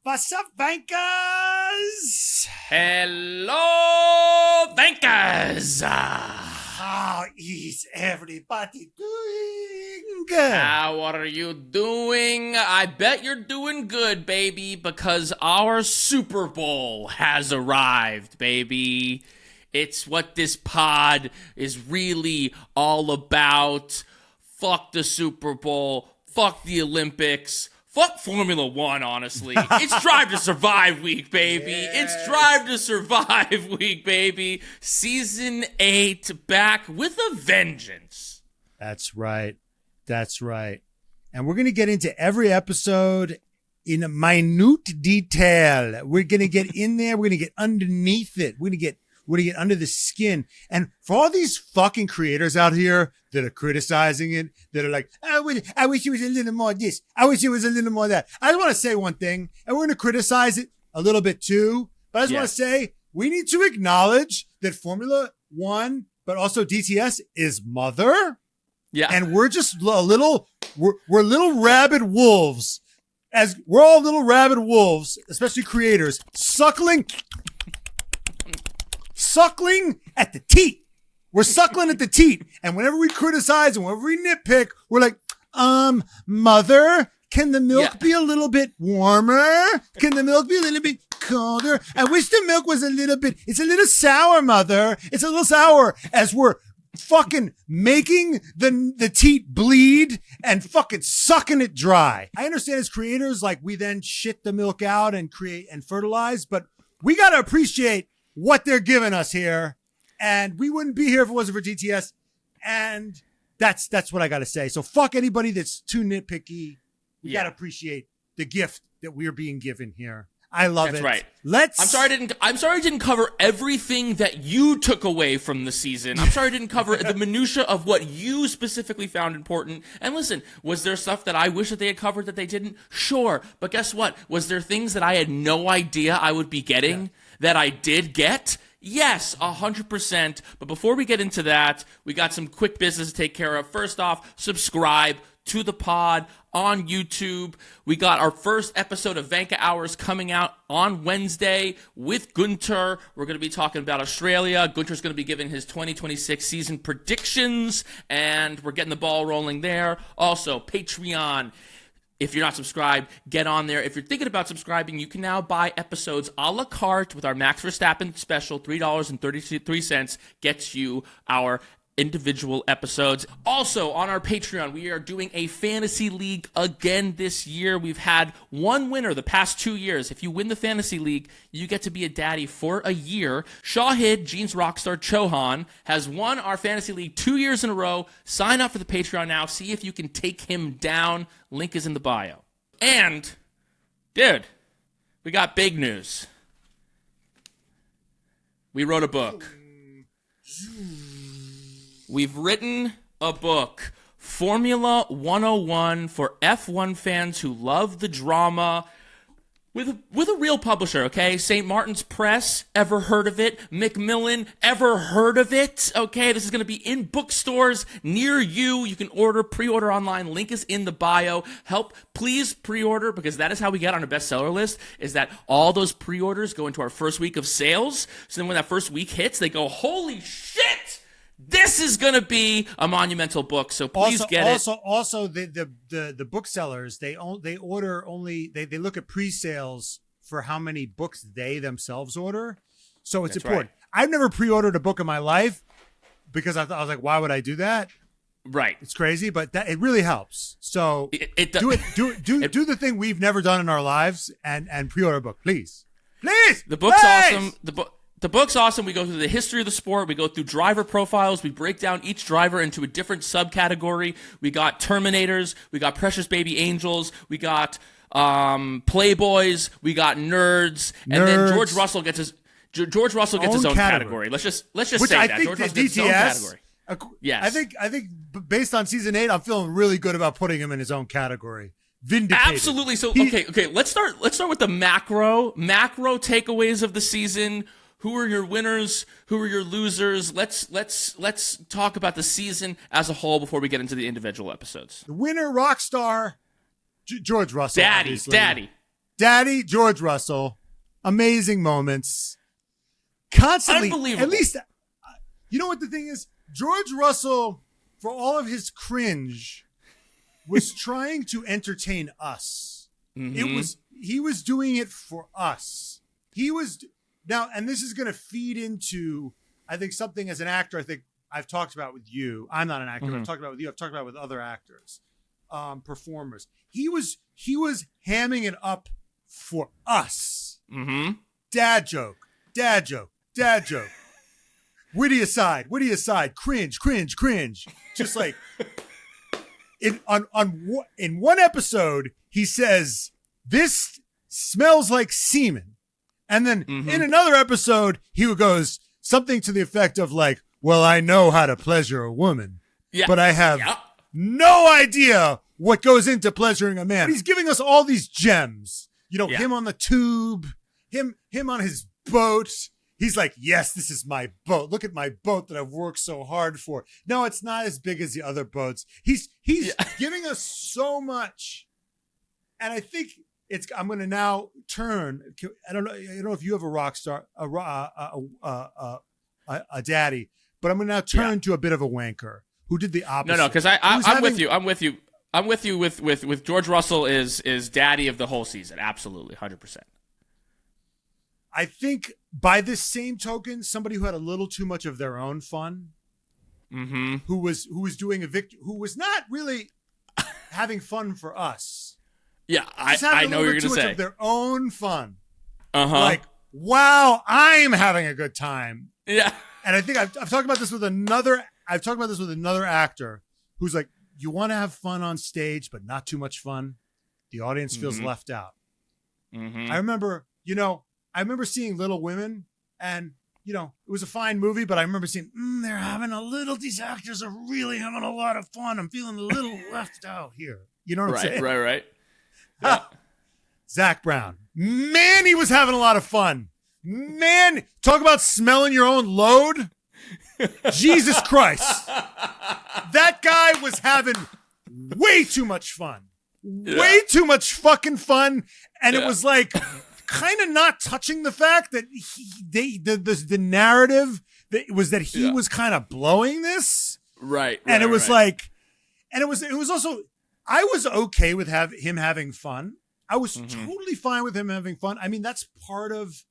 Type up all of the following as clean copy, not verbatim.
What's up, Vankers? Hello, Vankers. How is everybody doing? How are you doing? I bet you're doing good, baby, because our Super Bowl has arrived, baby. It's what this pod is really all about. Fuck the Super Bowl. Fuck the Olympics. Fuck Formula One, honestly. It's Drive to Survive week, baby. Yes. It's Drive to Survive week, baby. Season 8 back with a vengeance. That's right. That's right. And we're going to get into every episode in minute detail. We're going to get in there. We're going to get underneath it. We're going to get under the skin. And for all these fucking creators out here that are criticizing it, that are like, I wish it was a little more this. I wish it was a little more that. I just want to say one thing, and we're going to criticize it a little bit too. But I just want to say we need to acknowledge that Formula One, but also DTS is mother. Yeah. And we're just we're little rabid wolves. As we're all little rabid wolves, especially creators, suckling at the teat. We're suckling at the teat. And whenever we criticize and whenever we nitpick, we're like, mother, can the milk be a little bit warmer? Can the milk be a little bit colder? I wish the milk was it's a little sour, mother. It's a little sour, as we're fucking making the teat bleed and fucking sucking it dry. I understand as creators, like, we then shit the milk out and create and fertilize, but we got to appreciate what they're giving us here. And we wouldn't be here if it wasn't for DTS. And that's what I got to say. So fuck anybody that's too nitpicky. We got to appreciate the gift that we're being given here. I love it. That's right. Let's. I'm sorry I didn't cover everything that you took away from the season. I'm sorry I didn't cover the minutia of what you specifically found important. And listen, was there stuff that I wish that they had covered that they didn't? Sure. But guess what? Was there things that I had no idea I would be getting that I did get? Yes, 100%. But before we get into that, we got some quick business to take care of. First off, subscribe to the pod on YouTube. We got our first episode of Vanka Hours coming out on Wednesday with Gunter. We're going to be talking about Australia. Gunter's going to be giving his 2026 season predictions, and we're getting the ball rolling there. Also, Patreon. If you're not subscribed, get on there. If you're thinking about subscribing, you can now buy episodes a la carte with our Max Verstappen special. $3.33 gets you our individual episodes. Also, on our Patreon, we are doing a fantasy league again this year. We've had one winner the past 2 years. If you win the fantasy league, you get to be a daddy for a year. Shahid, Jean's rockstar Chauhan, has won our fantasy league 2 years in a row. Sign up for the Patreon now. See if you can take him down. Link is in the bio. And, dude, we got big news. We wrote a book. We've written a book, Formula 101 for F1 fans who love the drama, with a real publisher, okay? St. Martin's Press, ever heard of it? Macmillan, ever heard of it? Okay, this is going to be in bookstores near you. You can pre-order online. Link is in the bio. Please pre-order, because that is how we get on a bestseller list, is that all those pre-orders go into our first week of sales. So then when that first week hits, they go, holy shit! This is going to be a monumental book, so please get it. Also, the booksellers, they order only, they look at pre-sales for how many books they themselves order. So it's important. Right. I've never pre-ordered a book in my life because I was like, why would I do that? Right. It's crazy, but it really helps. So do the thing we've never done in our lives and pre-order a book, please. Please. The book's awesome. The book's awesome. We go through the history of the sport. We go through driver profiles. We break down each driver into a different subcategory. We got Terminators. We got Precious Baby Angels. We got Playboys. We got nerds. And then George Russell gets his own category. Let's just say that. George Russell gets his own category. Yes. I think based on season 8, I'm feeling really good about putting him in his own category. Vindicated. Absolutely. So okay. Let's start with the macro takeaways of the season. Who are your winners? Who are your losers? Let's talk about the season as a whole before we get into the individual episodes. The winner, rock star, George Russell. Daddy. Daddy George Russell, amazing moments. Constantly, Unbelievable. at least, you know what the thing is? George Russell, for all of his cringe, was trying to entertain us. Mm-hmm. He was doing it for us. Now, and this is going to feed into, I think, something as an actor, I think I've talked about with you. I'm not an actor. Mm-hmm. I've talked about with you. I've talked about with other actors, performers. He was hamming it up for us. Mm-hmm. Dad joke. Witty aside, cringe. Just like in one episode, he says, "This smells like semen." And then in another episode, he goes something to the effect of like, "Well, I know how to pleasure a woman, but I have no idea what goes into pleasuring a man." But he's giving us all these gems. Him on the tube, him on his boat. He's like, "Yes, this is my boat. Look at my boat that I've worked so hard for." No, it's not as big as the other boats. He's giving us so much. And I think I'm going to now turn. I don't know if you have a rock star, a daddy, but I'm going to now turn to a bit of a wanker who did the opposite. No, because I'm with you with George Russell is daddy of the whole season. Absolutely, 100%. I think by this same token, somebody who had a little too much of their own fun, who was doing who was not really having fun for us. Yeah, I know what you're going to say. Of their own fun. Like, wow, I'm having a good time. Yeah. And I think I've talked about this with another actor who's like, you want to have fun on stage, but not too much fun. The audience feels left out. I remember seeing Little Women, and it was a fine movie, but I remember seeing these actors are really having a lot of fun. I'm feeling a little left out here. You know what I'm saying? Right. Yeah. Zak Brown. Man, he was having a lot of fun. Man, talk about smelling your own load. Jesus Christ. That guy was having way too much fun. Way too much fucking fun. And it was like kind of not touching the fact that the narrative that he was kind of blowing this. Right. And it was like, and it was also, I was okay with him having fun. I was totally fine with him having fun. I mean, that's part of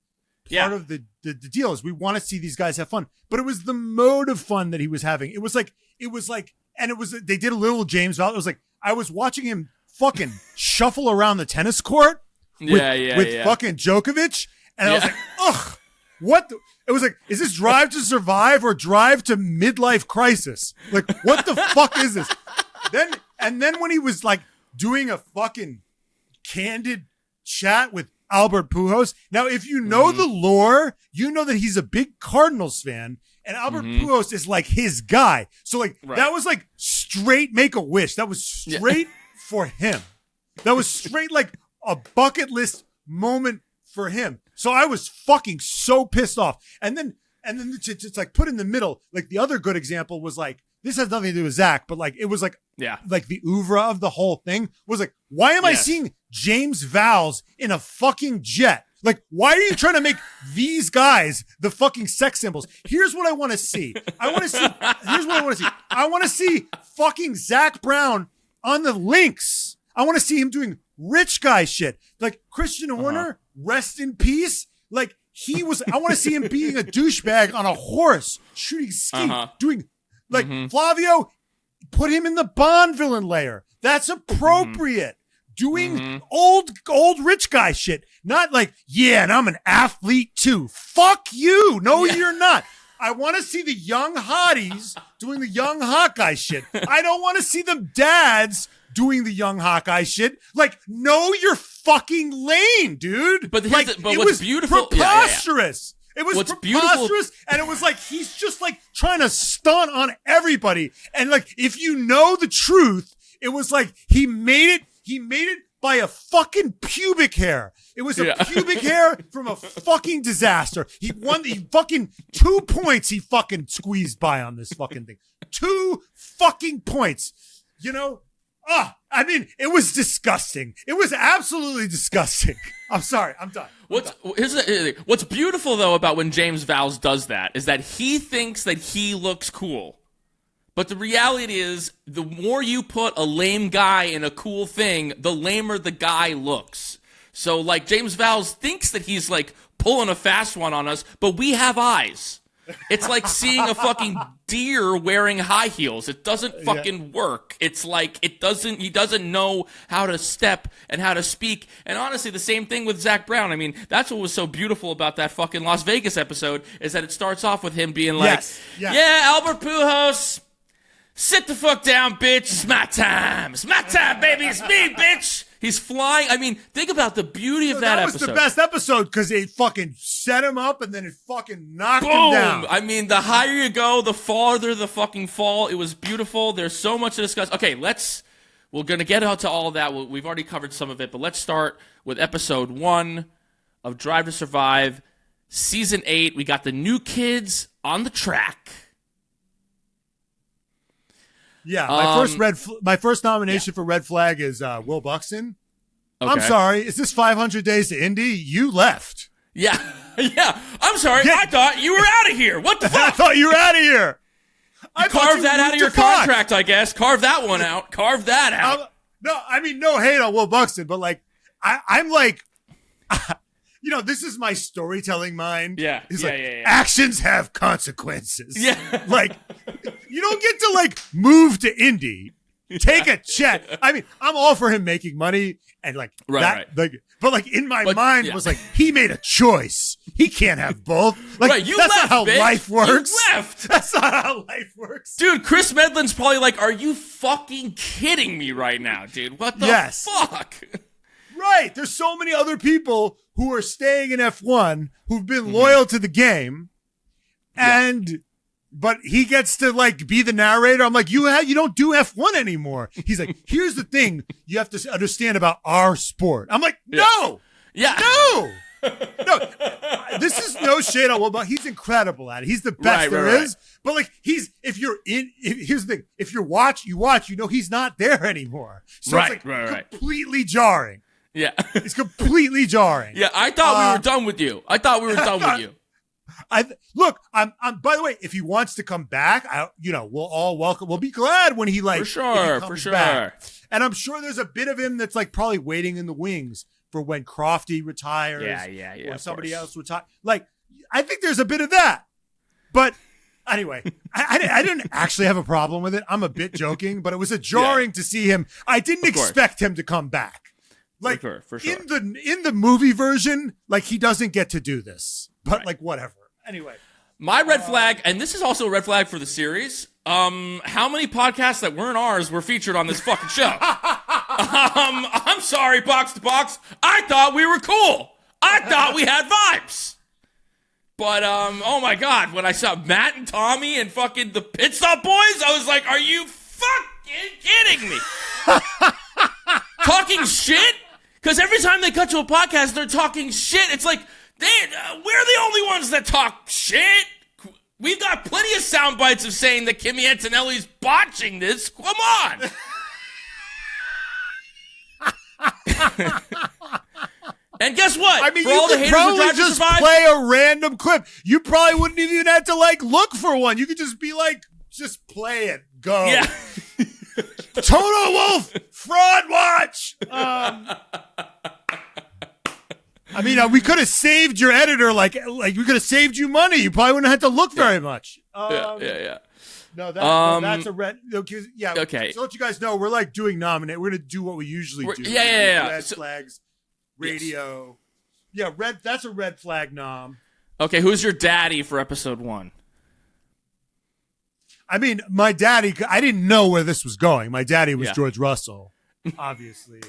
the deal is we want to see these guys have fun, but it was the mode of fun that he was having. It was like, and they did a little James Val. It was like, I was watching him fucking shuffle around the tennis court with fucking Djokovic. And I was like, ugh, it was like, is this Drive to Survive or Drive to Midlife Crisis? Like, what the fuck is this? Then when he was like doing a fucking candid chat with Albert Pujols. Now, if you know the lore, you know that he's a big Cardinals fan, and Albert Pujols is like his guy. So like that was like straight Make-A-Wish. That was straight for him. That was straight like a bucket list moment for him. So I was fucking so pissed off. And then to just like put in the middle, like the other good example was like, this has nothing to do with Zach, but like it was like like the oeuvre of the whole thing was like, why am I seeing James Vowles in a fucking jet? Like, why are you trying to make these guys the fucking sex symbols? Here's what I want to see. I want to see fucking Zak Brown on the links. I want to see him doing rich guy shit. Like Christian Horner, rest in peace. Like I want to see him being a douchebag on a horse, shooting ski, doing like Flavio, put him in the Bond villain layer. That's appropriate. Doing old rich guy shit. Not like, and I'm an athlete too. Fuck you. No, you're not. I want to see the young hotties doing the young hot guy shit. I don't want to see the dads doing the young hot guy shit. Like, know your fucking lane, dude. But like, but what's beautiful? Preposterous. It was what's preposterous, beautiful, and it was like he's just like trying to stunt on everybody. And like, if you know the truth, it was like he made it by a fucking pubic hair. It was a pubic hair from a fucking disaster. He won the fucking 2 points he fucking squeezed by on this fucking thing. 2 fucking points. Oh, I mean, it was disgusting. It was absolutely disgusting. I'm sorry. I'm done. What's beautiful, though, about when James Vowles does that is that he thinks that he looks cool. But the reality is, the more you put a lame guy in a cool thing, the lamer the guy looks. So, like, James Vowles thinks that he's, like, pulling a fast one on us, but we have eyes. It's like seeing a fucking deer wearing high heels. It doesn't fucking work. It's like he doesn't know how to step and how to speak. And honestly, the same thing with Zak Brown. I mean, that's what was so beautiful about that fucking Las Vegas episode is that it starts off with him being like, yeah, Albert Pujols, sit the fuck down, bitch. It's my time. It's my time, baby. It's me, bitch. He's flying. I mean, think about the beauty of that episode. That was the best episode because it fucking set him up and then it fucking knocked him down. I mean, the higher you go, the farther the fucking fall. It was beautiful. There's so much to discuss. Okay, we're going to get out to all of that. We've already covered some of it, but let's start with episode 1 of Drive to Survive, season 8. We got the new kids on the track. Yeah, my first nomination for Red Flag is Will Buxton. Okay. I'm sorry, is this 500 Days to Indy? You left. Yeah. I'm sorry. I thought you were out of here. What the fuck? I thought you were out of here. Carve that out of your contract, I guess. Carve that one out. Carve that out. No, I mean, no hate on Will Buxton, but like, I'm like, you know, this is my storytelling mind. Yeah. It's actions have consequences. Yeah. Like, you don't get to like move to Indy, take a check. I mean, I'm all for him making money and like right. Like, but like in my mind was like, he made a choice. He can't have both. Like, right, that's not how life works. You left. That's not how life works. Dude, Chris Medland's probably like, are you fucking kidding me right now, dude? What the fuck? Right. There's so many other people who are staying in F1 who've been loyal to the game. But he gets to like be the narrator. I'm like, you don't do F1 anymore. He's like, here's the thing you have to understand about our sport. I'm like, no. No. This is no shade on Will, but he's incredible at it. He's the best there is. But like, here's the thing. If you watch, you know he's not there anymore. So it's like completely jarring. Yeah. It's completely jarring. Yeah, I thought we were done with you. Look, I'm by the way, if he wants to come back, we'll all welcome. We'll be glad when he like for sure. Back. And I'm sure there's a bit of him that's like probably waiting in the wings for when Crofty retires. Yeah. Or somebody else retires. Like, I think there's a bit of that. But anyway, I didn't actually have a problem with it. I'm a bit joking, but it was jarring to see him. I didn't expect him to come back. Like for sure. in the movie version, like he doesn't get to do this. But like whatever. Anyway. My red flag, and this is also a red flag for the series. How many podcasts that weren't ours were featured on this fucking show? I'm sorry, Box to Box. I thought we were cool. I thought we had vibes. But oh my god, when I saw Matt and Tommy and fucking the Pit Stop Boys, I was like, are you fucking kidding me? Talking shit? Because every time they cut to a podcast, they're talking shit. It's like, we're the only ones that talk shit. We've got plenty of sound bites of saying that Kimi Antonelli's botching this. Come on. And guess what? I mean, for you all the could haters probably who just survive, play a random clip. You probably wouldn't even have to like look for one. You could just be like, just play it. Go. Yeah. Toto Wolff, fraud watch. I mean, we could have saved your editor. Like we could have saved you money. You probably wouldn't have to look very much. Yeah. No, that's a red. Yeah. Okay. So let you guys know, we're like doing nominate. We're gonna do what we usually do. Yeah. Red flags, radio. Yes. Yeah, that's a red flag nom. Okay, who's your daddy for episode 1? I mean, my daddy. I didn't know where this was going. My daddy was George Russell, obviously.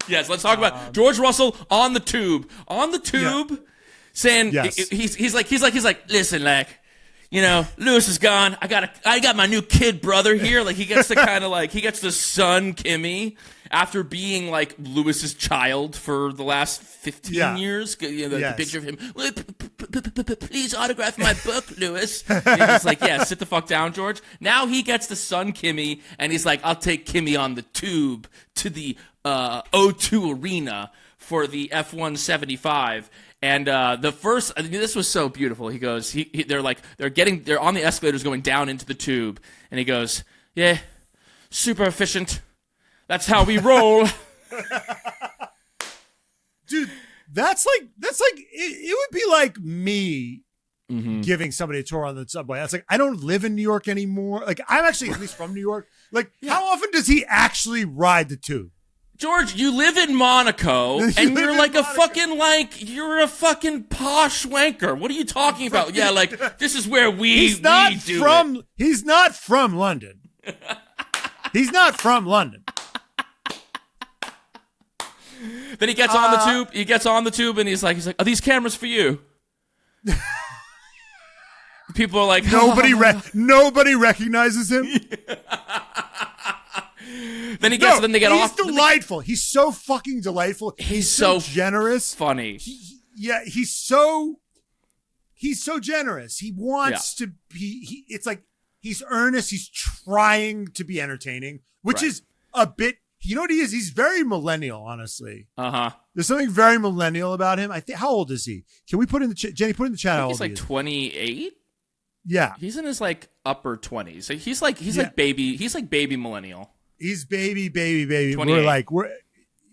Yes, let's talk about George Russell on the tube, saying he's like, listen, like, you know, Lewis is gone. I got my new kid brother here. Like he gets to kind of like he gets the son Kimmy after being like Lewis's child for the last 15 years. You know, the picture of him please autograph my book, Lewis. And he's like, yeah, sit the fuck down, George. Now he gets to son Kimmy, and he's like, I'll take Kimmy on the tube to the O2 Arena for the F-175. And this was so beautiful. He goes, they're on the escalators going down into the tube, and he goes, yeah, super efficient. That's how we roll. Dude, that's like it would be like me giving somebody a tour on the subway. That's like, I don't live in New York anymore. Like, I'm actually at least from New York. Like, how often does he actually ride the tube? George, you live in Monaco, and you're like you're a fucking posh wanker. What are you talking about? Yeah, like, this is where He's not from London. He's not from London. Then he gets on the tube. He gets on the tube, and he's like, are these cameras for you? People are like, nobody recognizes him. Then he gets. Then they get off. He's delightful. He's so fucking delightful. He's so generous. Funny. He's so generous. He wants to be. It's like he's earnest. He's trying to be entertaining, which is a bit. You know what he is? He's very millennial, honestly. There's something very millennial about him. I think. How old is he? Can we put in the Jenny? Put in the chat. He's like 28. Yeah, he's in his like upper 20s. So he's like baby. He's like baby millennial. He's baby.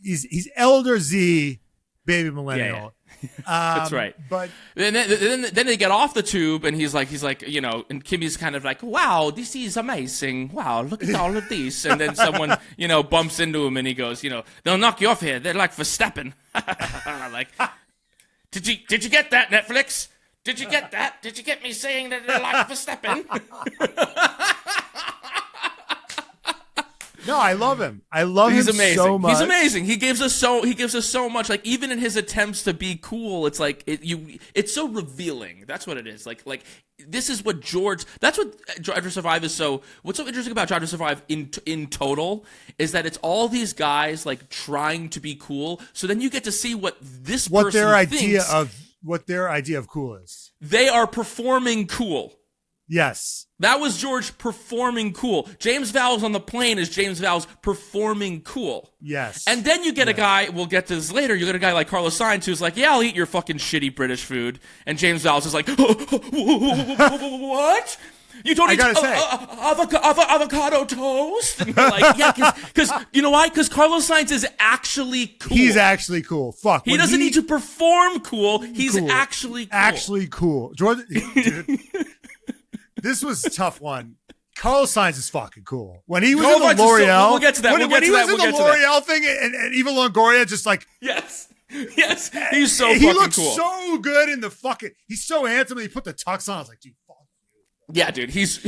He's elder Z, baby millennial. Yeah. That's right. But then they get off the tube, and he's like, and Kimmy's kind of like, wow, this is amazing. Wow, look at all of these. And then someone, bumps into him, and he goes, they'll knock you off here. They're like Verstappen. Like, did you get that, Netflix? Did you get that? Did you get me saying that they're like Verstappen? No, I love him. I love him so much. He's amazing. He gives us so much. Like, even in his attempts to be cool, it's like it's so revealing. That's what it is. Like this is what George. That's what Drive to Survive is. So what's so interesting about Drive to Survive in total is that it's all these guys like trying to be cool. So then you get to see what their idea of cool is. They are performing cool. Yes. That was George performing cool. James Val's on the plane is James Val's performing cool. Yes. And then you get a guy, we'll get to this later, you get a guy like Carlos Sainz who's like, yeah, I'll eat your fucking shitty British food. And James Val's is like, what? You don't eat avocado toast? And you're like, yeah, because you know why? Because Carlos Sainz is actually cool. He's actually cool. Fuck. He doesn't need to perform cool. He's actually cool. Actually cool. Jordan, dude, this was a tough one. Carlos Sainz is fucking cool. When he was in the L'Oreal, we'll get to that. When he was in the L'Oreal thing, and Eva Longoria just like, yes, he's so fucking cool. He looks so good in the fucking. He's so handsome. And he put the tux on. I was like, dude, fuck you. Yeah, dude, he's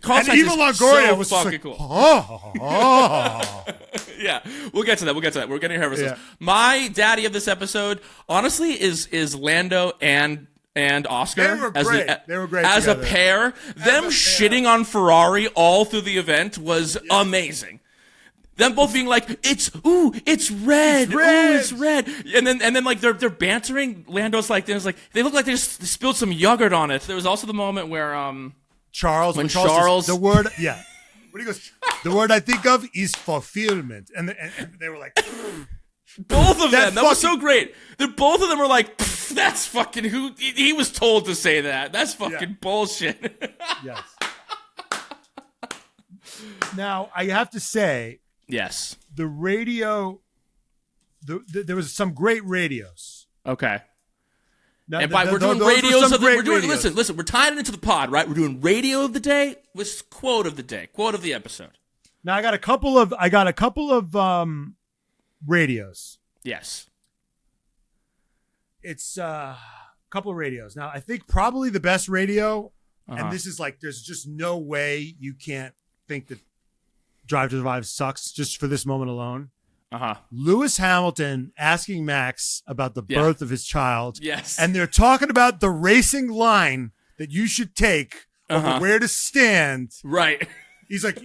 Carlos and Sainz Eva Longoria so was fucking like, cool. Oh. Yeah, we'll get to that. We're getting ahead of ourselves. Yeah. My daddy of this episode, honestly, is Lando and Oscar. They were great as together. A pair. Them shitting on Ferrari all through the event was amazing. Them both being like, it's red. Ooh, it's red. And then like they're bantering. Lando's like, they look like they just spilled some yogurt on it. There was also the moment where Charles the word when he goes, the word I think of is fulfillment, and they were like. Both of them. That was so great. Both of them were like, that's fucking who he was told to say that. That's fucking bullshit. Yes. Now, I have to say, yes. The radio, there was some great radios. Okay. Now, and we're doing radios of the radios. Listen, we're tying it into the pod, right? We're doing radio of the day with quote of the day, quote of the episode. Now I got a couple of radios. Yes. It's a couple of radios. Now, I think probably the best radio, and this is like, there's just no way you can't think that Drive to Survive sucks just for this moment alone. Lewis Hamilton asking Max about the birth of his child. Yes. And they're talking about the racing line that you should take over where to stand. Right. He's like,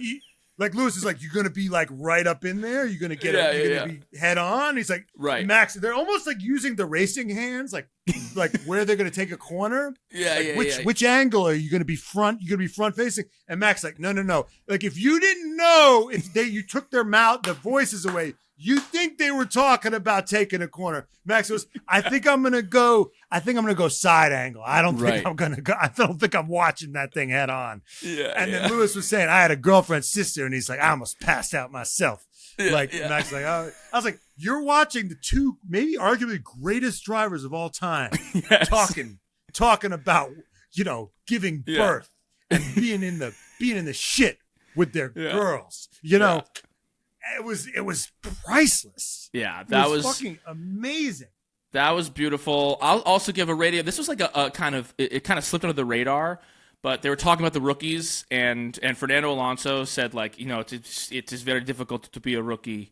Like Lewis is like, you're gonna be like right up in there. You're gonna get you're gonna be head on. He's like, right. Max, they're almost like using the racing hands, like where they're gonna take a corner. Which angle are you gonna be front? You're gonna be front facing. And Max like, no. Like if you didn't know you took their voices away, you think they were talking about taking a corner. Max goes, I think I'm gonna go side angle. I don't think I'm gonna go. I don't think I'm watching that thing head on. Yeah. And then Lewis was saying, I had a girlfriend's sister, and he's like, I almost passed out myself. Max like, I was like, you're watching the two, maybe arguably greatest drivers of all time, talking about, giving birth and being in the shit with their girls. It was priceless. Yeah, that was fucking amazing. That was beautiful. I'll also give a radio. This was like a kind of, it kind of slipped under the radar, but they were talking about the rookies, and Fernando Alonso said, like, it is very difficult to be a rookie.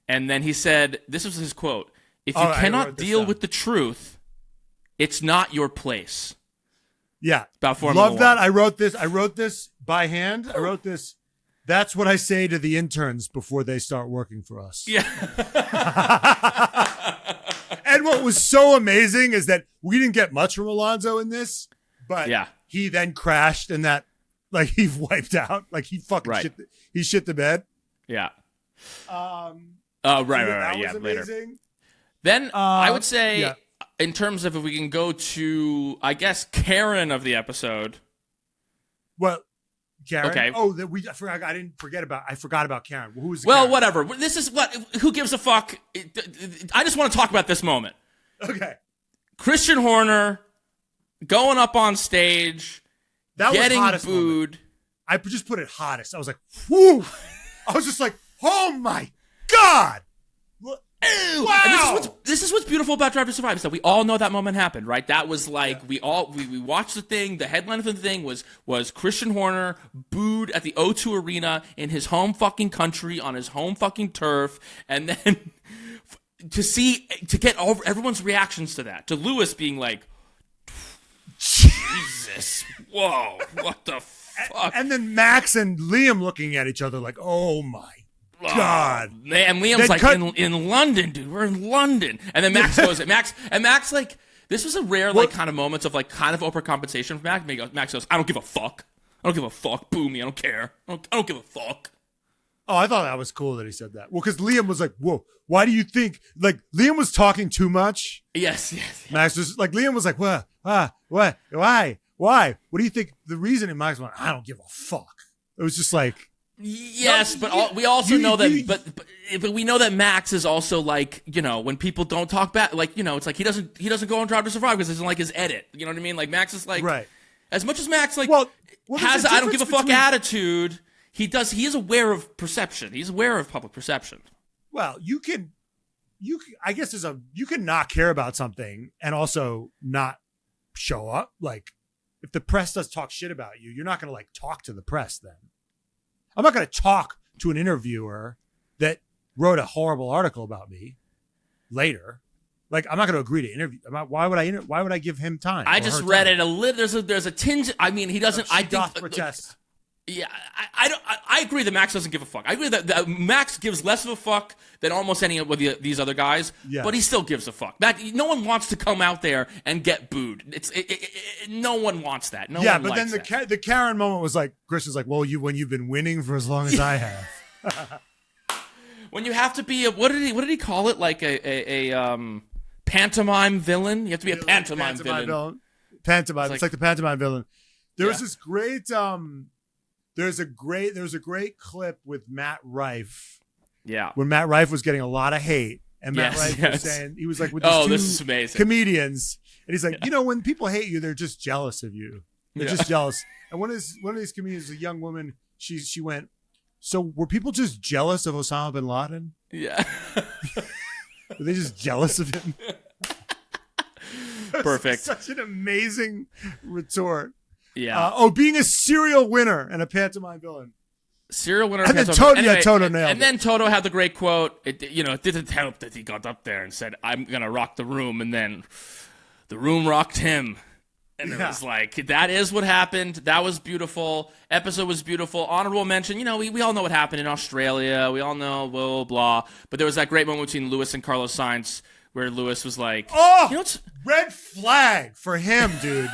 And then he said, this was his quote, if you cannot deal with the truth, it's not your place. Yeah. About Formula 1. Love that. I wrote this by hand. I wrote this. That's what I say to the interns before they start working for us. Yeah. And what was so amazing is that we didn't get much from Alonso in this, but he then crashed and that, like, he wiped out. Like, he fucking shit the bed. Yeah. Right. Yeah, later. Amazing. Then I would say, in terms of if we can go to, I guess, Karen of the episode. Well, Karen. Okay. Oh, I forgot about Karen. Who was? Well, Karen? whatever. This is what. Who gives a fuck? I just want to talk about this moment. Okay. Christian Horner going up on stage, getting booed. Moment. I just put it hottest. I was like, whoo! I was just like, oh my god! Ew. Wow. And this is what's beautiful about Drive to Survive is that we all know that moment happened, right? That was like we watched the thing. The headline of the thing was Christian Horner booed at the O2 Arena in his home fucking country on his home fucking turf, and then to get all everyone's reactions to that, to Lewis being like, Jesus, whoa, what the fuck? And then Max and Liam looking at each other like, oh my God. Man, Liam's like, in London, dude. We're in London. And then Max goes, Max, like, this was a rare, like, kind of moments of, like, kind of overcompensation for Max. Max goes, I don't give a fuck. I don't give a fuck. Boo me. I don't care. I don't give a fuck. Oh, I thought that was cool that he said that. Well, because Liam was like, whoa, why do you think, like, Liam was talking too much. Yes. Max was, like, Liam was like, what, why? What do you think the reason? And Max went, I don't give a fuck. It was just like. Yes, but we also know that, but we know that Max is also like, when people don't talk back, like, it's like he doesn't go on Drive to Survive because he doesn't like his edit. You know what I mean? Like Max is like, right. As much as Max like has a I don't give a fuck attitude, he is aware of perception. He's aware of public perception. Well, I guess you can not care about something and also not show up. Like if the press does talk shit about you, you're not going to like talk to the press then. I'm not going to talk to an interviewer that wrote a horrible article about me later. Like, I'm not going to agree to interview. Why would I give him time? I just read it a little. There's a tinge. I mean, he doesn't. I think. Protest. Yeah, I agree that Max doesn't give a fuck. I agree that Max gives less of a fuck than almost any of these other guys. Yeah. But he still gives a fuck. No one wants to come out there and get booed. No one wants that. No one likes that. Then the Karen moment was like, Christian's like, well, when you've been winning for as long as I have. When you have to be what did he call it? Like a pantomime villain? You have to be a pantomime villain. Pantomime. It's like the pantomime villain. There was this great there was a great clip with Matt Rife. Yeah. When Matt Rife was getting a lot of hate. And Matt Rife was saying, he was like with these two comedians. And he's like, when people hate you, they're just jealous of you. They're just jealous. And one of these comedians, a young woman, she went, so were people just jealous of Osama bin Laden? Yeah. Were they just jealous of him? Perfect. Such an amazing retort. Yeah. Being a serial winner and a pantomime villain. Serial winner. And then Toto nailed it. And then Toto had the great quote. It didn't help that he got up there and said, "I'm gonna rock the room," and then the room rocked him. And it was like, that is what happened. That was beautiful. Episode was beautiful. Honorable mention, we all know what happened in Australia. We all know, blah, blah, blah. But there was that great moment between Lewis and Carlos Sainz where Lewis was like, red flag for him, dude.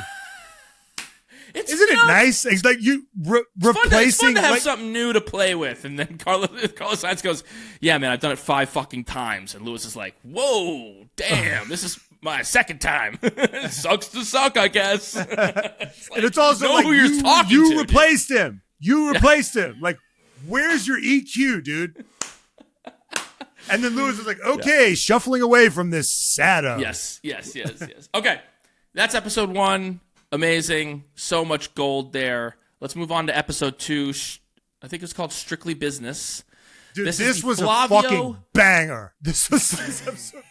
Isn't it nice? It's like replacing. It's fun to have something new to play with. And then Carlos Sainz goes, yeah, man, I've done it 5 fucking times. And Lewis is like, whoa, damn, this is my second time. It sucks to suck, I guess. It's like, and it's also like, who you're talking to. You replaced him. You replaced him. Like, where's your EQ, dude? And then Lewis is like, okay, shuffling away from this Sado. Yes. Okay, that's episode 1. Amazing. So much gold there. Let's move on to episode 2. I think it's called Strictly Business. Dude, this was Flavio, a fucking banger. This episode.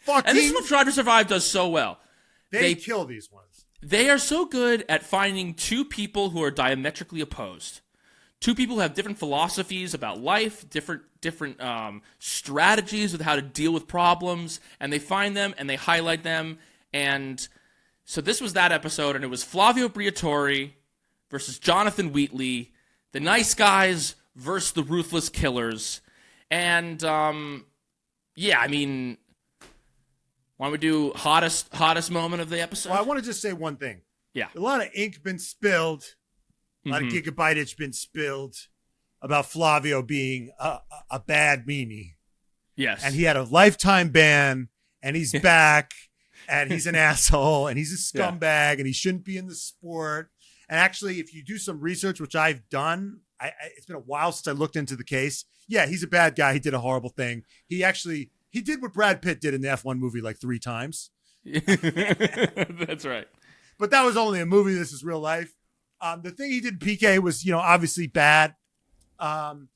And this is what Try to Survive does so well. They kill these ones. They are so good at finding 2 people who are diametrically opposed. 2 people who have different philosophies about life, different strategies with how to deal with problems, and they find them and they highlight them. And so this was that episode, and it was Flavio Briatore versus Jonathan Wheatley, the nice guys versus the ruthless killers. And I mean, why don't we do hottest moment of the episode? Well, I want to just say one thing. Yeah. A lot of ink been spilled. A lot of gigabytage been spilled about Flavio being a bad meanie. Yes. And he had a lifetime ban, and he's back, and he's an asshole, and he's a scumbag, and he shouldn't be in the sport. And actually, if you do some research, which I've done, it's been a while since I looked into the case. Yeah, he's a bad guy. He did a horrible thing. He did what Brad Pitt did in the F1 movie like 3 times. That's right. But that was only a movie. This is real life. The thing he did in PK was, obviously bad. But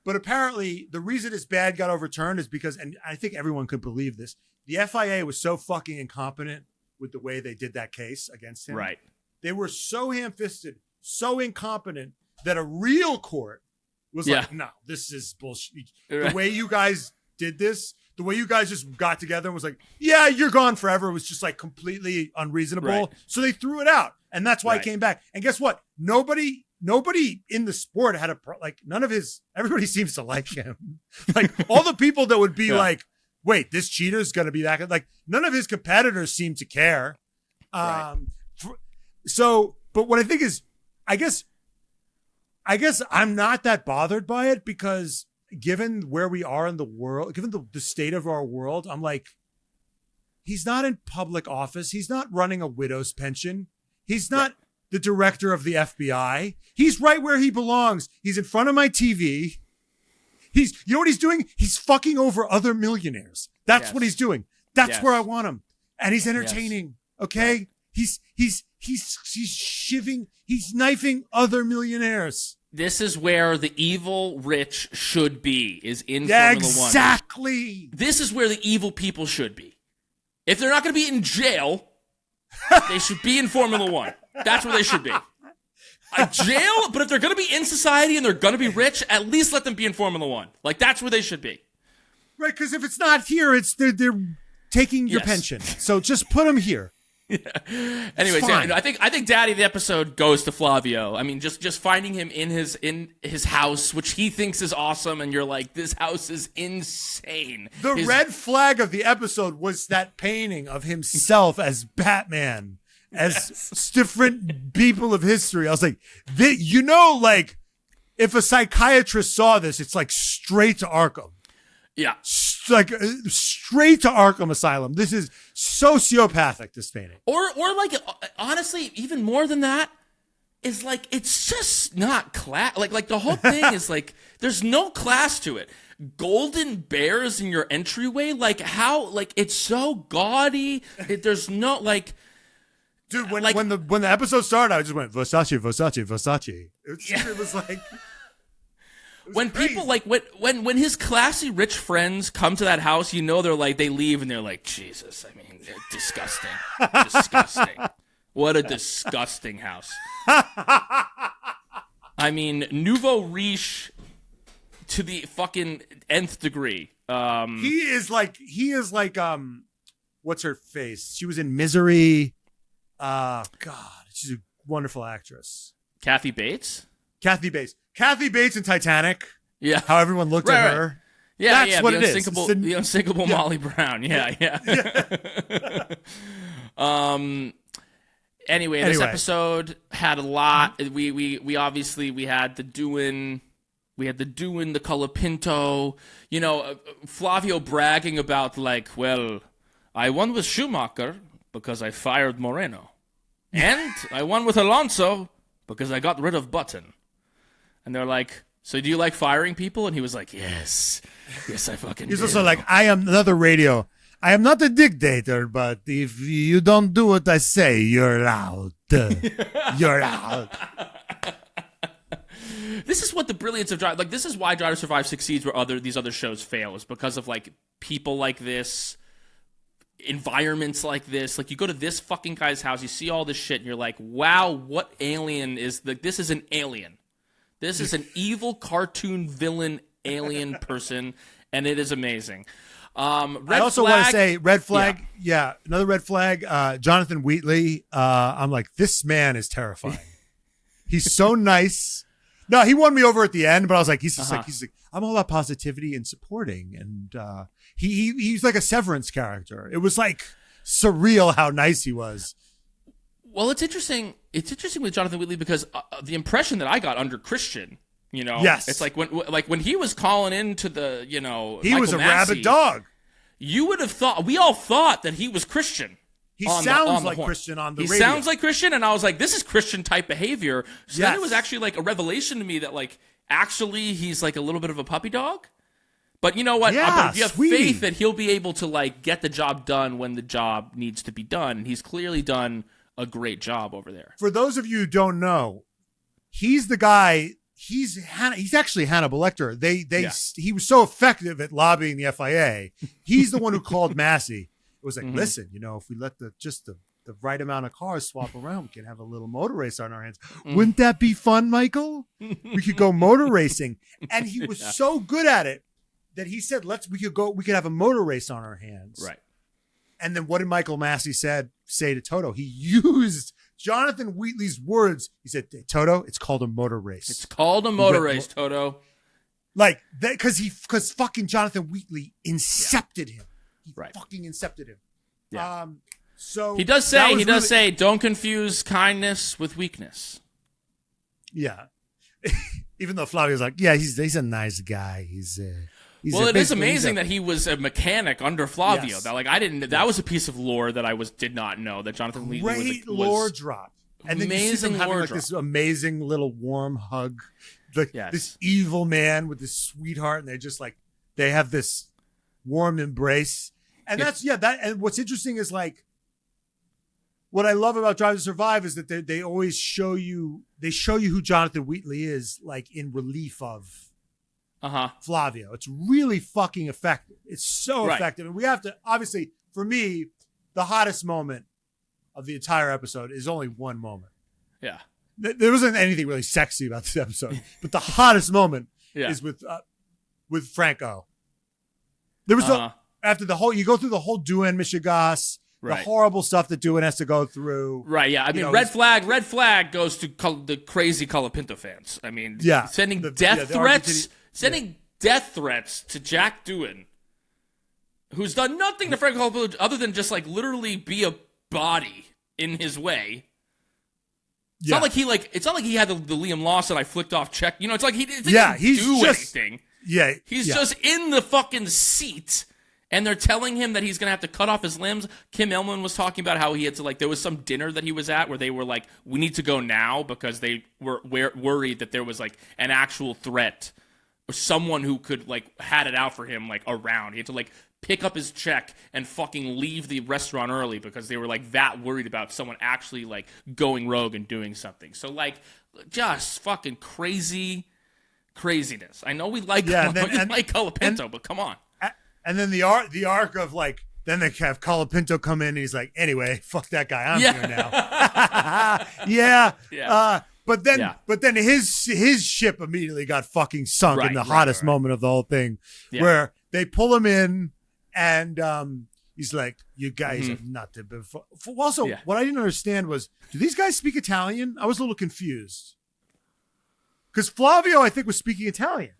apparently the reason his bad got overturned is because, and I think everyone could believe this, the FIA was so fucking incompetent with the way they did that case against him. Right. They were so ham-fisted, so incompetent that a real court was like, no, this is bullshit. The way you guys did this, the way you guys just got together and was like, yeah, you're gone forever, was just like completely unreasonable. Right. So they threw it out. And that's why he came back. And guess what? Nobody in the sport had everybody seems to like him. Like all the people that would be like, wait, this cheater's going to be that. Like none of his competitors seem to care. Right. But what I think is, I guess I'm not that bothered by it because given where we are in the world, given the state of our world, I'm like, he's not in public office. He's not running a widow's pension. He's not the director of the FBI. He's right where he belongs. He's in front of my TV. You know what he's doing? He's fucking over other millionaires. That's what he's doing. That's where I want him. And he's entertaining. Okay? He's shivving, he's knifing other millionaires. This is where the evil rich should be, is in Formula 1. Exactly. This is where the evil people should be. If they're not going to be in jail, they should be in Formula 1. That's where they should be. A jail, but if they're going to be in society and they're going to be rich, at least let them be in Formula 1. Like, that's where they should be. Right, because if it's not here, they're taking your pension. So just put them here. Yeah. Anyways, I think Daddy of the episode goes to Flavio. I mean, just finding him in his house, which he thinks is awesome, and you're like, this house is insane. The red flag of the episode was that painting of himself as Batman, as different people of history. I was like, like, if a psychiatrist saw this, it's like straight to Arkham. Yeah. Like straight to Arkham Asylum. This is sociopathic, this painting. Or like, honestly, even more than that, is like, it's just not class. Like the whole thing is like, there's no class to it. Golden bears in your entryway? Like how, like it's so gaudy. There's no like... Dude, when the episode started, I just went, Versace, Versace, Versace. It was like... When crazy. People like when his classy rich friends come to that house, they're like, they leave and they're like, Jesus, I mean, they're disgusting. Disgusting. What a disgusting house. I mean, nouveau riche to the fucking nth degree. He is like what's her face? She was in Misery. God, she's a wonderful actress. Kathy Bates. Kathy Bates in Titanic. Yeah. How everyone looked at her. Right. Yeah, That's what the it is. The unsinkable Molly Brown. Yeah. Anyway, this episode had a lot. We obviously we had the Doohan, the Colapinto. Flavio bragging about well, I won with Schumacher because I fired Moreno, and I won with Alonso because I got rid of Button. And they're like, so do you like firing people? And he was like, yes, I fucking do. He's also like, I am another radio. I am not a dictator, but if you don't do what I say, you're out. You're out. This is what the brilliance of Drive. This is why Drive to Survive succeeds where these other shows fail. Is because of people like this, environments like this. You go to this fucking guy's house, you see all this shit, and you're like, wow, what alien is this? Is an alien. This is an evil cartoon villain alien person, and it is amazing. I also want to say red flag. Yeah, another red flag. Jonathan Wheatley. I'm like, this man is terrifying. He's so nice. No, he won me over at the end, but I was like, he's like, I'm all about positivity and supporting, and he's like a Severance character. It was like surreal how nice he was. Well, it's interesting. It's interesting with Jonathan Wheatley because the impression that I got under Christian, yes, it's when he was calling into the, he Michael was a Massey, rabid dog. You would have thought, we all thought that he was Christian. He sounds like Christian on the radio. He sounds like Christian, and I was like, this is Christian type behavior. So then it was actually a revelation to me that actually he's a little bit of a puppy dog. But you know what? Yeah, you have faith that he'll be able to get the job done when the job needs to be done. And he's clearly done a great job over there. For those of you who don't know, he's the guy. He's actually Hannibal Lecter. He was so effective at lobbying the FIA. He's the one who called Massey. It was like, listen, if we let the right amount of cars swap around, we can have a little motor race on our hands. Wouldn't that be fun, Michael? We could go motor racing. And he was so good at it that he said, we could have a motor race on our hands. Right. And then what did Michael Massey say to Toto? He used Jonathan Wheatley's words. He said, Toto, it's called a motor race. It's called a motor race, Toto. Because fucking Jonathan Wheatley incepted him. He fucking incepted him. Yeah. So he does say, don't confuse kindness with weakness. Yeah. Even though Flavio's like, yeah, he's a nice guy. It is amazing that he was a mechanic under Flavio. Yes. That that was a piece of lore that I did not know, that Jonathan Wheatley was great lore drop. And then you see them having this amazing little warm hug. This evil man with this sweetheart, and they're just they have this warm embrace. And and what's interesting is what I love about Drive to Survive is that they always show you who Jonathan Wheatley is in relief of Flavio. It's really fucking effective. It's so effective. And we have to, obviously, for me, the hottest moment of the entire episode is only one moment. Yeah. There wasn't anything really sexy about this episode, but the hottest moment is with Franco. There was after you go through the whole Doohan Michigas, the horrible stuff that Doohan has to go through. Right, yeah. I mean, red flag goes to the crazy Colapinto fans. I mean, sending death threats to Jack Doohan, who's done nothing to Franco Colapinto other than just literally be a body in his way. It's not like he had the Liam Lawson I flicked off check. It's like he didn't do anything. Yeah. He's just in the fucking seat. And they're telling him that he's going to have to cut off his limbs. Kim Elman was talking about how he had to, there was some dinner that he was at where they were like, we need to go now because they were worried that there was an actual threat or someone who could had it out for him around. He had to pick up his check and fucking leave the restaurant early because they were that worried about someone actually going rogue and doing something. So just fucking craziness. I know we like Colapinto, but come on. And then the arc of then they have Colapinto come in and he's like, anyway, fuck that guy, I'm here now. But then his ship immediately got fucking sunk in the hottest moment of the whole thing, where they pull him in and He's like, you guys are not the before. Also, what I didn't understand was, do these guys speak Italian? I was a little confused. Because Flavio, I think, was speaking Italian.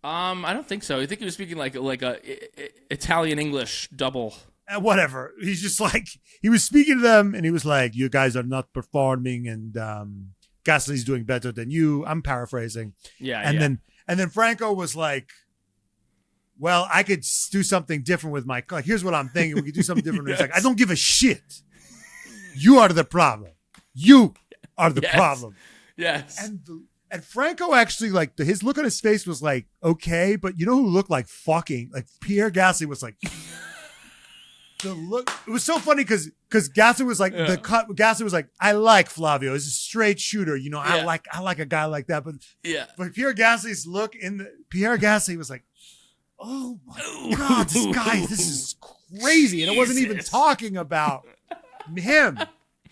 I don't think so. I think he was speaking like a Italian English double. Whatever. He's just like, he was speaking to them, and he was like, you guys are not performing, and Gasly's doing better than you. I'm paraphrasing. Yeah. And then Franco was like, well, I could do something different with my car. Here's what I'm thinking. We could do something different. He's like, I don't give a shit. You are the problem. You are the problem. Yes. And Franco actually, like, his look on his face was like, okay, but you know who looked like fucking, like, Pierre Gasly was like, the look, it was so funny because Gasly was like, Gasly was like, I like Flavio. He's a straight shooter. You know, I like a guy like that. But Pierre Gasly's look Pierre Gasly was like, oh my God, this is crazy. And it wasn't even talking about him.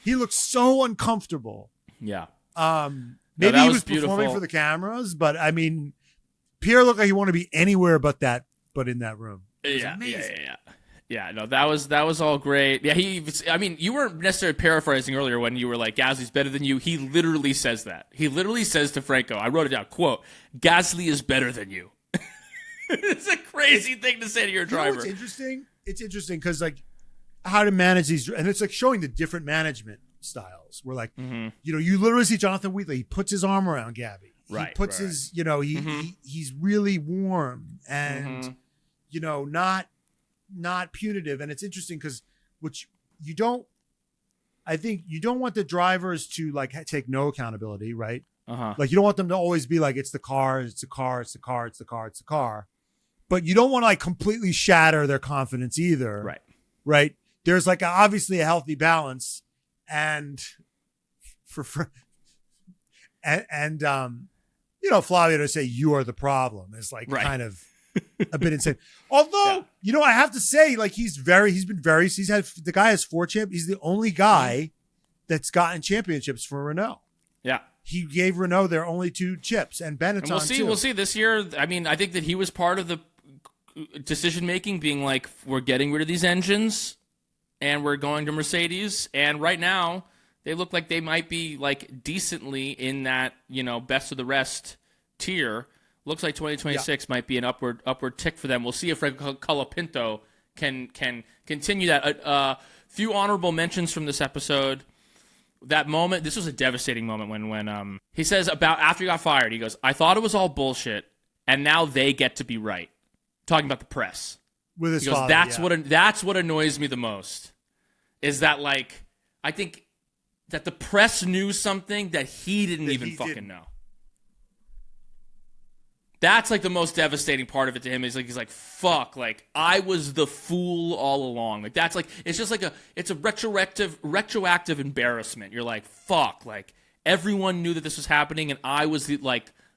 He looked so uncomfortable. Yeah. Maybe he was performing for the cameras, but I mean, Pierre looked like he wanted to be anywhere but in that room. It was amazing. Yeah, no, that was all great. Yeah, you weren't necessarily paraphrasing earlier when you were like, Gasly's better than you. He literally says that. He literally says to Franco, I wrote it down, quote, Gasly is better than you. It's a crazy thing to say to your driver. What's interesting? It's interesting because, like, how to manage these, and it's like showing the different management styles. We're like, you know, you literally see Jonathan Wheatley. He puts his arm around Gabby. Right. He puts his, you know, he's really warm and, you know, not punitive. And it's interesting because I think you don't want the drivers to like take no accountability, right? Like you don't want them to always be like, it's the car. But you don't want to like completely shatter their confidence either. Right. There's like obviously a healthy balance. And you know, Flavio to say you are the problem is like kind of a bit insane. Although, you know, I have to say, like, the guy has 4 championships. He's the only guy that's gotten championships for Renault. Yeah. He gave Renault their only 2 chips and Benetton we'll see this year. I mean, I think that he was part of the decision making being like, we're getting rid of these engines and we're going to Mercedes. And right now they look like they might be like decently in that, you know, best of the rest tier. Looks like 2026 might be an upward tick for them. We'll see if Franco Colapinto can continue that. Few honorable mentions from this episode. That moment, this was a devastating moment when he says about after he got fired, he goes, I thought it was all bullshit, and now they get to be right. Talking about the press. With his he goes, father, that's what annoys me the most. Is that, like, I think that the press knew something that he didn't even fucking know. That's like the most devastating part of it to him. Is like he's like, fuck, like I was the fool all along. Like that's like it's just like it's a retroactive embarrassment. You're like, fuck, like everyone knew that this was happening, and I was the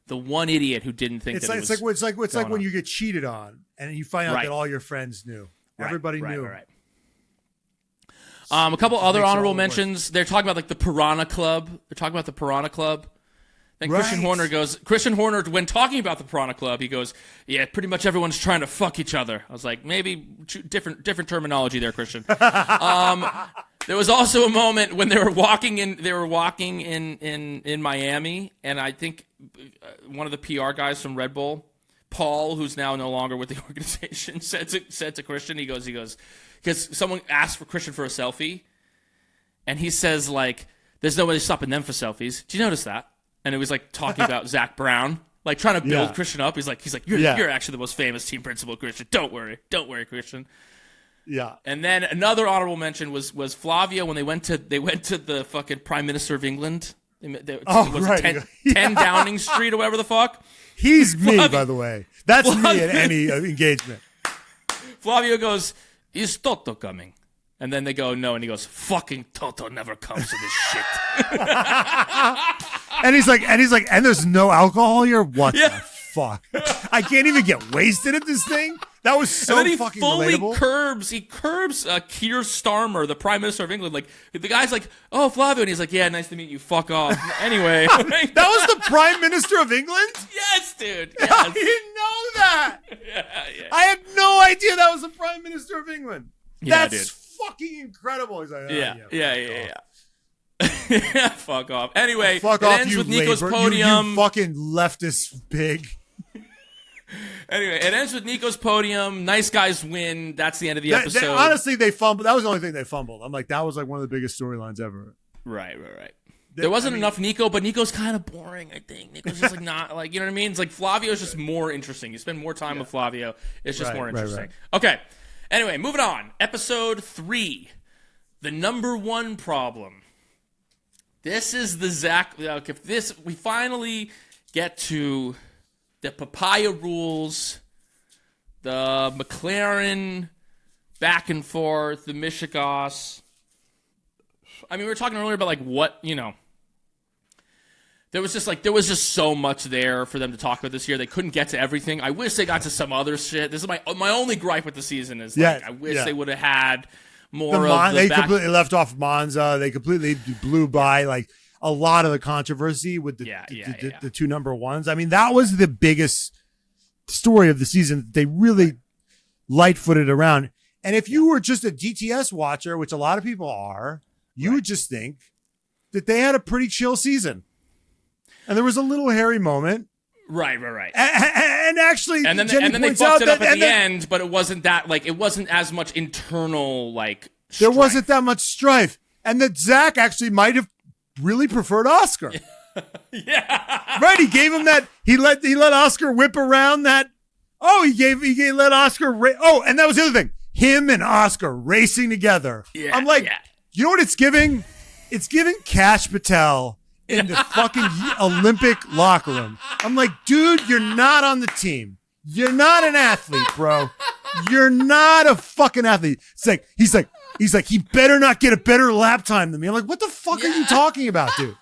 one idiot who didn't think that it was. It's like when you get cheated on and you find out that all your friends knew. Everybody knew. Right. A couple other honorable mentions. They're talking about like the Piranha Club. Then Christian Horner, when talking about the Piranha Club, he goes, yeah, pretty much everyone's trying to fuck each other. I was like, maybe different terminology there, Christian. There was also a moment when they were walking in Miami, and I think one of the PR guys from Red Bull, Paul, who's now no longer with the organization, said to Christian, he goes, because someone asked for Christian for a selfie, and he says, like, there's nobody stopping them for selfies. Do you notice that? And it was like talking about Zak Brown, like trying to build Christian up. He's like, you're actually the most famous team principal, Christian. Don't worry, Christian. Yeah. And then another honorable mention was Flavio when they went to the fucking Prime Minister of England. 10 Downing Street or whatever the fuck. He's me, by the way. That's me at any engagement. Flavio goes, is Toto coming? And then they go, no. And he goes, fucking Toto never comes to this shit. And he's like, and there's no alcohol here? What the fuck? I can't even get wasted at this thing? That was so and then fucking relatable. He relatable. curbs Keir Starmer, the Prime Minister of England. Like, the guy's like, "Oh, Flavio," and he's like, "Yeah, nice to meet you. Fuck off." Anyway, that was the Prime Minister of England? Yes, dude. Yes. I didn't know that. Yeah. I had no idea that was the Prime Minister of England. Yeah, That's fucking incredible. He's like, yeah. Fuck off. Anyway, fuck it off, ends you with Nico's labor. podium. You fucking leftist pig. Anyway, it ends with Nico's podium. Nice guys win. That's the end of the episode. Honestly, they fumbled. That was the only thing they fumbled. I'm like, that was like one of the biggest storylines ever. Right. There wasn't enough Nico, but Nico's kind of boring, I think. Nico's just like not like, you know what I mean? It's like Flavio's just more interesting. You spend more time with Flavio. It's just more interesting. Right. Okay. Anyway, moving on. Episode 3. The number one problem. This is the Zak. We finally get to the papaya rules, the McLaren back and forth, the Michigas. I mean, we were talking earlier about like what, you know. There was just so much there for them to talk about this year. They couldn't get to everything. I wish they got to some other shit. This is my only gripe with the season is like, I wish they would have had more of the They completely left off Monza. They completely blew by like a lot of the controversy with the two number ones. I mean, that was the biggest story of the season. They really light-footed around. And if you were just a DTS watcher, which a lot of people are, you would just think that they had a pretty chill season. And there was a little hairy moment. Right. And actually, and then they fucked it up at the end, but it wasn't that, like, it wasn't as much internal, like, strife. There wasn't that much strife. And that Zak actually might have really preferred Oscar. Yeah. Right, he gave him that, he let Oscar whip around that. Oh, he let Oscar, and that was the other thing. Him and Oscar racing together. Yeah. I'm like, you know what it's giving? It's giving Kash Patel in the fucking Olympic locker room. I'm like, dude, you're not on the team. You're not an athlete, bro. You're not a fucking athlete. He's like, he better not get a better lap time than me. I'm like, what the fuck are you talking about, dude?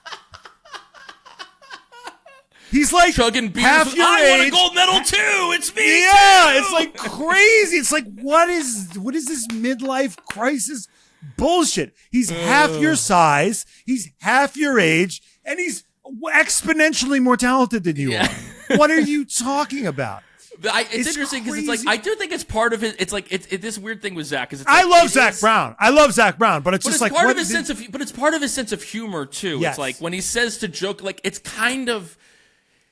He's like chugging beers half your age. I want a gold medal too. It's me. Yeah, too. it's like crazy. It's like, what is this midlife crisis bullshit? He's half your size. He's half your age. And he's exponentially more talented than you are. What are you talking about? It's interesting because it's like, I do think it's part of it. It's like it's this weird thing with Zak. I love Zak Brown. I love Zak Brown, but it's just like part of his sense of, but it's part of his sense of humor too. Yes. It's like when he says to joke, like it's kind of,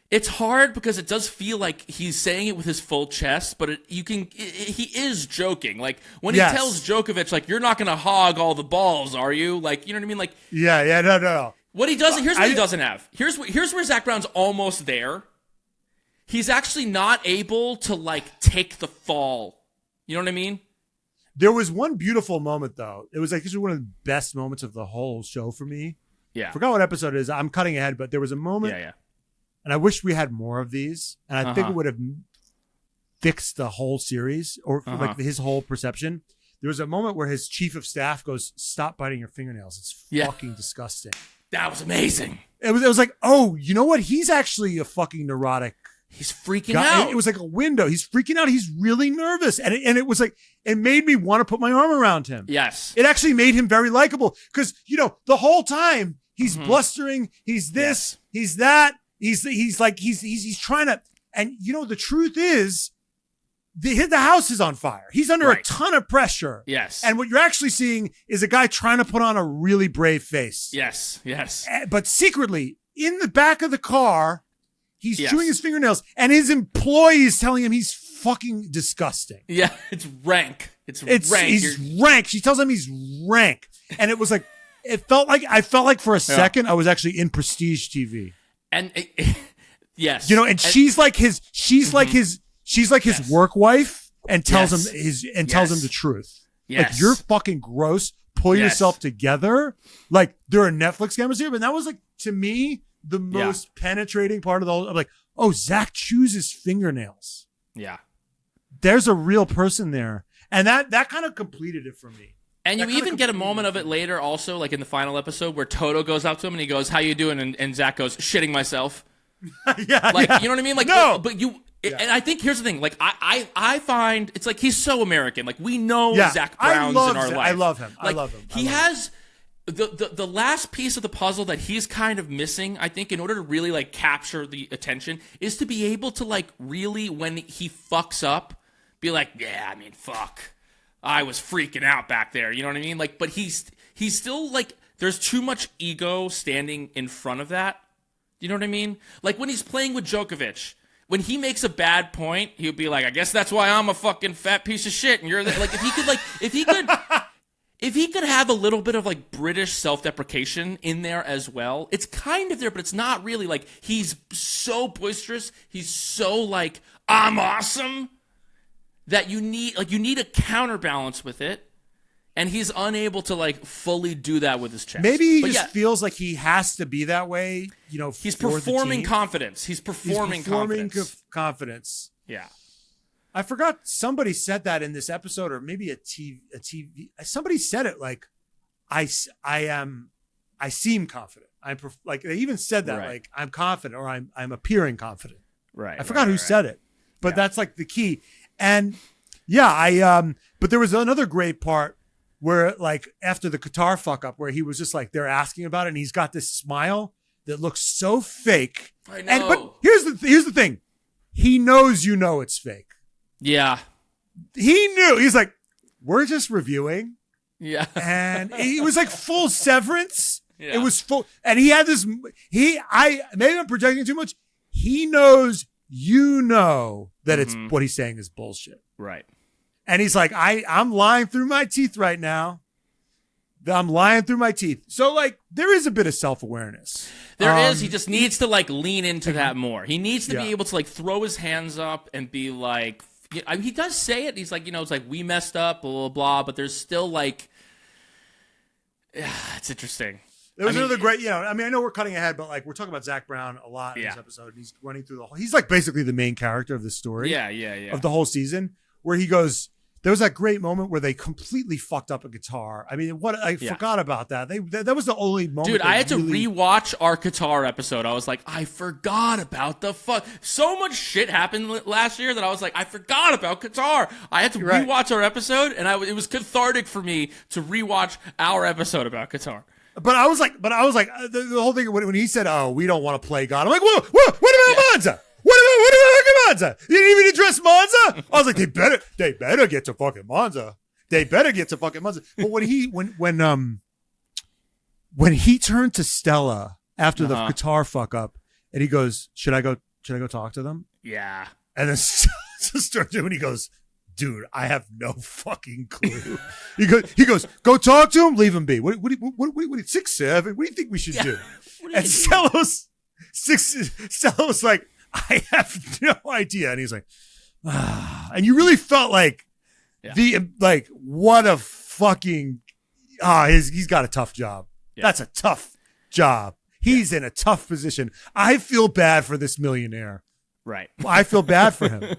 it's hard because it does feel like he's saying it with his full chest, but he is joking. Like when he tells Djokovic, like, you're not going to hog all the balls, are you? Like, you know what I mean? Like, no. What he doesn't, here's what he doesn't have. Here's where Zak Brown's almost there. He's actually not able to like take the fall. You know what I mean? There was one beautiful moment though. It was like, this was one of the best moments of the whole show for me. Yeah. I forgot what episode it is. I'm cutting ahead, but there was a moment. Yeah. And I wish we had more of these. And I think it would have fixed the whole series or like his whole perception. There was a moment where his chief of staff goes, "Stop biting your fingernails. It's fucking disgusting." That was amazing. It was like, oh, you know what? He's actually a fucking neurotic. He's freaking out. It was like a window. He's freaking out. He's really nervous. And it was like, it made me want to put my arm around him. Yes. It actually made him very likable because, you know, the whole time he's blustering. He's this, he's that. He's trying to, and you know, the truth is the house is on fire. He's under a ton of pressure. Yes. And what you're actually seeing is a guy trying to put on a really brave face. Yes. But secretly in the back of the car, he's chewing his fingernails and his employee is telling him he's fucking disgusting. Yeah. It's rank. It's rank. He's rank. She tells him he's rank. And it was like, I felt like for a second I was actually in Prestige TV. And yes. You know, and she's like his work wife and tells him tells him the truth. Yes. Like, you're fucking gross. Pull yourself together. Like, there are Netflix cameras here, but that was like, to me, the most penetrating part of the whole. I'm like, oh, Zak chews his fingernails. Yeah. There's a real person there. And that kind of completed it for me. And you even get a moment of it later also, like in the final episode, where Toto goes up to him and he goes, "How you doing?" And Zak goes, "Shitting myself." You know what I mean? Like, no. but And I think here's the thing. Like I find it's like he's so American. Like we know Zak Brown's in our life. I love him. Like, I love him. He has the last piece of the puzzle that he's kind of missing, I think, in order to really like capture the attention, is to be able to like really, when he fucks up, be like, yeah, I mean, fuck, I was freaking out back there. You know what I mean? Like, but he's still like, there's too much ego standing in front of that. You know what I mean? Like when he's playing with Djokovic, when he makes a bad point, he'll be like, I guess that's why I'm a fucking fat piece of shit. And you're like, if he could have a little bit of like British self-deprecation in there as well, it's kind of there, but it's not really. Like he's so boisterous, he's so like, I'm awesome, that you need a counterbalance with it, and he's unable to like fully do that with his chest. Maybe he just feels like he has to be that way. You know, he's performing confidence. He's performing confidence. Yeah. I forgot somebody said that in this episode, or maybe a TV. Somebody said it like, I seem confident. Like they even said that, like I'm confident, or I'm appearing confident. Right. I forgot who said it, but that's like the key. And but there was another great part where like after the Qatar fuck up, where he was just like, they're asking about it, and he's got this smile that looks so fake. I know. But here's the thing. He knows it's fake. Yeah. He knew. He's like, we're just reviewing. Yeah. And he was like full Severance. Yeah. It was full. And he had this, maybe I'm projecting too much. He knows that it's what he's saying is bullshit. Right. And he's like, I'm lying through my teeth right now. I'm lying through my teeth. So like, there is a bit of self-awareness. There is. He just needs to like lean into that more. He needs to be able to like throw his hands up and be like, he does say it. He's like, it's like, we messed up, blah, blah, blah. But there's still like, it's interesting. There was another great, I know we're cutting ahead, but like we're talking about Zak Brown a lot in this episode. He's running through he's like basically the main character of the story. Yeah. Of the whole season, where he goes, there was that great moment where they completely fucked up a guitar. I mean, forgot about that. That was the only moment. Dude, I had to rewatch our Qatar episode. I was like, I forgot about the fuck. So much shit happened last year that I was like, I forgot about Qatar. I had to rewatch our episode, and it was cathartic for me to rewatch our episode about Qatar. But I was like, the whole thing when he said, "Oh, we don't want to play God," I'm like, "Whoa, what about Monza? What about Monza? You didn't even address Monza?" I was like, they better get to fucking Monza. They better get to fucking Monza. But when he turned to Stella after the guitar fuck up, and he goes, "Should I go talk to them?" Yeah. And then Stella starts doing. He goes, "Dude, I have no fucking clue." He goes, "Go talk to him. Leave him be. What 6'7"? What do you think we should do?" And Stella was like, "I have no idea." And he's like, and you really felt like what a fucking, he's got a tough job. Yeah. That's a tough job. He's in a tough position. I feel bad for this millionaire. Right. I feel bad for him.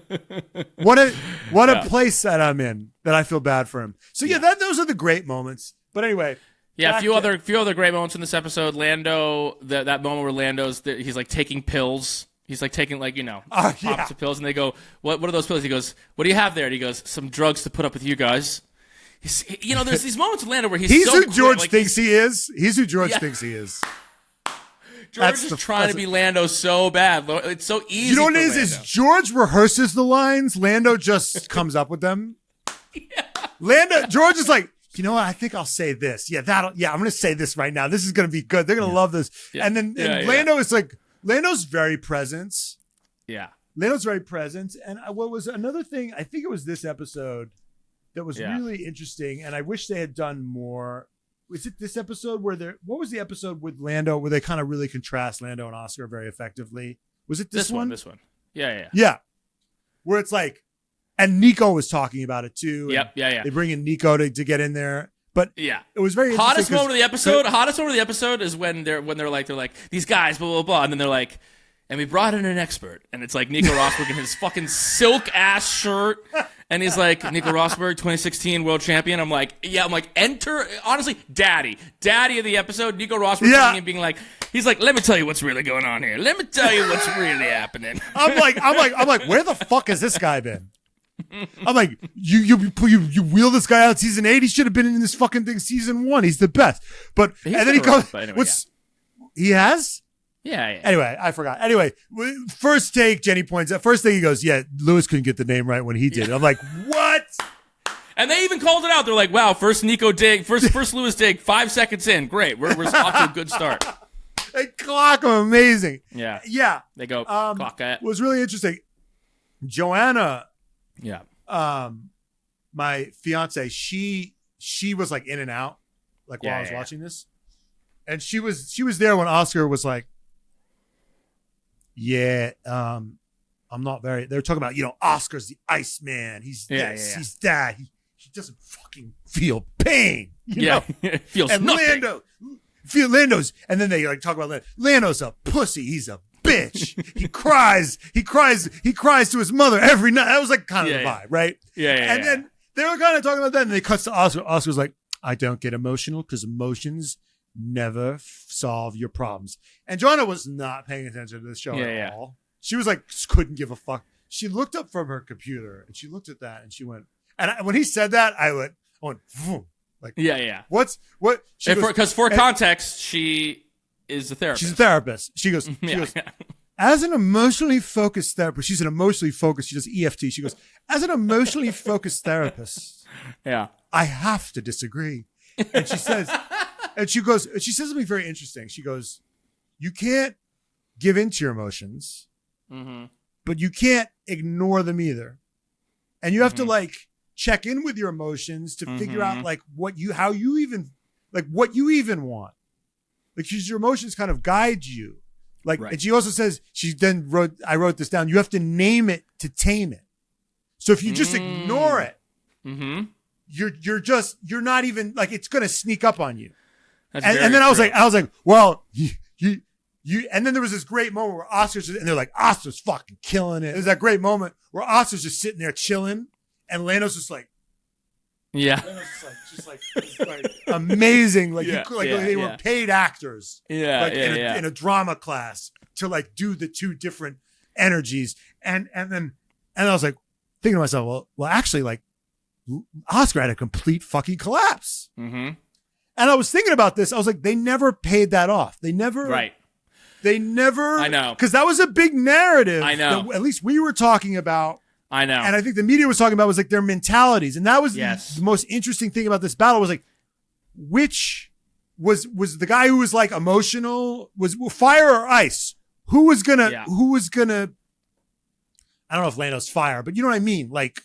What a place that I'm in that I feel bad for him. So those are the great moments. But anyway. Yeah, a few other great moments in this episode. Lando, that moment where he's like taking pills. He's like taking pops of pills, and they go, what are those pills? He goes, "What do you have there?" And he goes, "Some drugs to put up with you guys." There's these moments with Lando where he's so who George thinks he is. He's who George thinks he is. George is trying to be Lando so bad. It's so easy. You know what it is? Is George rehearses the lines. Lando just comes up with them. Yeah. George is like, you know what? I think I'll say this. Yeah, I'm going to say this right now. This is going to be good. They're going to love this. Yeah. And then Lando is like, Lando's very present. Yeah. Lando's very present. And what was another thing? I think it was this episode that was really interesting. And I wish they had done more. Was it this episode what was the episode with Lando where they kind of really contrast Lando and Oscar very effectively? Was it this one? This one. Yeah. Yeah. Where it's like, and Nico was talking about it too. Yep. Yeah. They bring in Nico to get in there. But it was very hottest moment of the episode. Hottest moment of the episode is when they're like these guys, blah blah blah, and then they're like, and we brought in an expert, and it's like Nico Rosberg in his fucking silk ass shirt, and he's like, Nico Rosberg, 2016 world champion. I'm like, enter honestly, daddy of the episode, Nico Rosberg coming in being like, He's like, let me tell you what's really going on here. Let me tell you what's really happening. I'm like, where the fuck has this guy been? I'm like, you wheel this guy out season 8. He should have been in this fucking thing season 1. He's the best. But He's and then he goes, anyway, he has? Yeah. Anyway, I forgot. Anyway, first take, Jenny points out. First thing he goes, yeah, Lewis couldn't get the name right when he did. I'm like, what? And they even called it out. They're like, wow, first Lewis dig, 5 seconds in. Great. We're off to a good start. They clock him amazing. Yeah. Yeah. They go, clock it. It was really interesting. Joanna, Yeah. my fiance, she was like in and out, like while I was watching this. And she was there when Oscar was like, I'm not very, they were talking about, Oscar's the Iceman. He's this, he's that. He doesn't fucking feel pain. You know? Feels and nothing. Lando's, and then they like talk about Lando's a pussy. He's a bitch. He cries to his mother every night. That was like kind of the vibe, right? And then they were kind of talking about that, and they cut to Oscar. Oscar's like, I don't get emotional because emotions never solve your problems. And Joanna was not paying attention to this show at all. She was like, couldn't give a fuck. She looked up from her computer and she looked at that and she went, when he said that, I went, vroom. Like, what? Because for context, she is a therapist. She's a therapist. She goes, as an emotionally focused therapist, she's an emotionally focused, she does EFT. She goes, as an emotionally focused therapist, I have to disagree. And she says, she says something very interesting. She goes, you can't give into your emotions, but you can't ignore them either. And you have to like check in with your emotions to figure out like what you even want. Like, because your emotions kind of guide you. Like, and she also says, I wrote this down. You have to name it to tame it. So if you just ignore it, you're not even like, it's going to sneak up on you. And then I was like, well, you, and then there was this great moment where Oscar's, and they're like, Oscar's fucking killing it. It was that great moment where Oscar's just sitting there chilling, and Lando's just like, Lando's just like amazing. Like, they were paid actors, in a drama class to like do the two different energies. And then I was like thinking to myself, well, actually, like Oscar had a complete fucking collapse. And I was thinking about this. I was like, they never paid that off. They never. I know. Because that was a big narrative. I know. That at least we were talking about. I know. And I think the media was talking about was like their mentalities. And that was the most interesting thing about this battle was like, which was the guy who was like emotional, was fire or ice? Who was gonna, I don't know if Lando's fire, but you know what I mean? Like,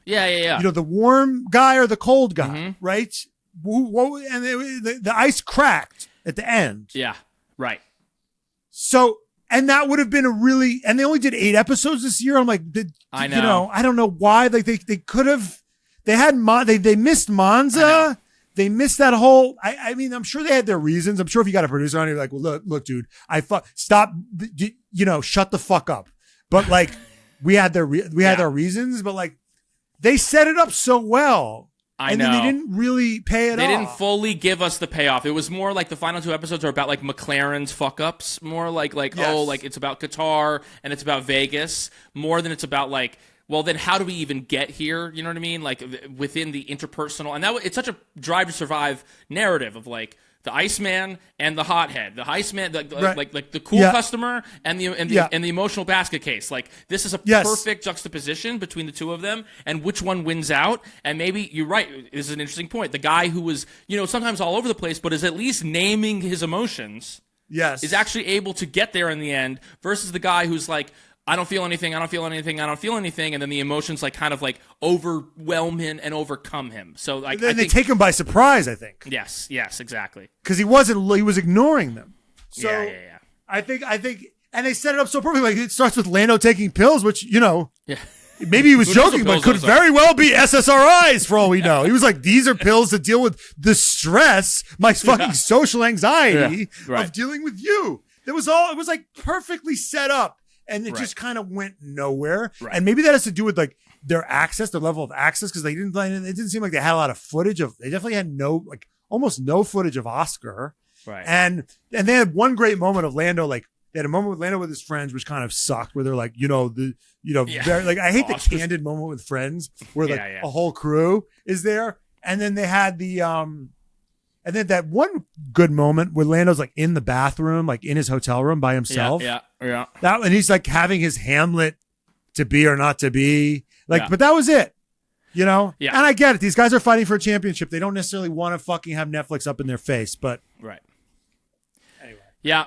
the warm guy or the cold guy, right? And the ice cracked at the end. Yeah, right. So, and that would have been and they only did 8 episodes this year. I'm like, I know. I don't know why. Like they could have, they missed Monza. They missed that whole, I mean, I'm sure they had their reasons. I'm sure if you got a producer on it, you're like, well, look, dude, stop, shut the fuck up. But like, we had our reasons, but like, they set it up so well. And then they didn't really pay it off. They didn't fully give us the payoff. It was more like the final 2 episodes are about like McLaren's fuck ups, more like it's about Qatar and it's about Vegas, more than it's about like, well, then how do we even get here? You know what I mean? Like within the interpersonal, and it's such a Drive to Survive narrative of like the Iceman and the hothead, the Iceman, like the cool customer and the emotional basket case. Like this is a perfect juxtaposition between the two of them, and which one wins out. And maybe you're right. This is an interesting point. The guy who was, sometimes all over the place, but is at least naming his emotions. Yes, is actually able to get there in the end. Versus the guy who's like, I don't feel anything, I don't feel anything, I don't feel anything, and then the emotions like kind of like overwhelm him and overcome him. So like, they take him by surprise, I think. Yes, exactly. Because he was ignoring them. So I think, and they set it up so perfectly. Like it starts with Lando taking pills, which maybe he was joking, but could very well be SSRIs for all we know. He was like, these are pills to deal with the stress, my fucking social anxiety of dealing with you. It was like perfectly set up. And it just kind of went nowhere. Right. And maybe that has to do with like their level of access, because it didn't seem like they had a lot of footage of. They definitely had almost no footage of Oscar. Right. And they had one great moment of Lando, like they had a moment with Lando with his friends, which kind of sucked, where they're like, very, like I hate the candid moment with friends where like a whole crew is there. And then they had and then that one good moment where Lando's like in the bathroom, like in his hotel room by himself. Yeah. That, and he's like having his Hamlet to be or not to be, like, but that was it. Yeah. And I get it. These guys are fighting for a championship. They don't necessarily want to fucking have Netflix up in their face, but right. Anyway. Yeah.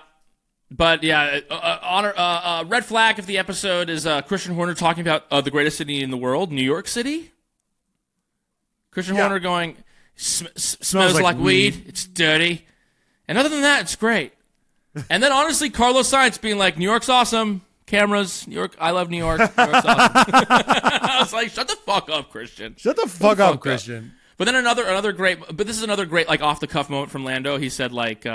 But red flag of the episode is Christian Horner talking about the greatest city in the world, New York City. Christian Horner going, smells like weed. It's dirty. And other than that, it's great. And then honestly, Carlos Sainz being like, New York's awesome. Cameras, New York. I love New York. New York's awesome. I was like, shut the fuck up, Christian. Shut the fuck up, Christian. But then another great, but this is another great like off the cuff moment from Lando. He said like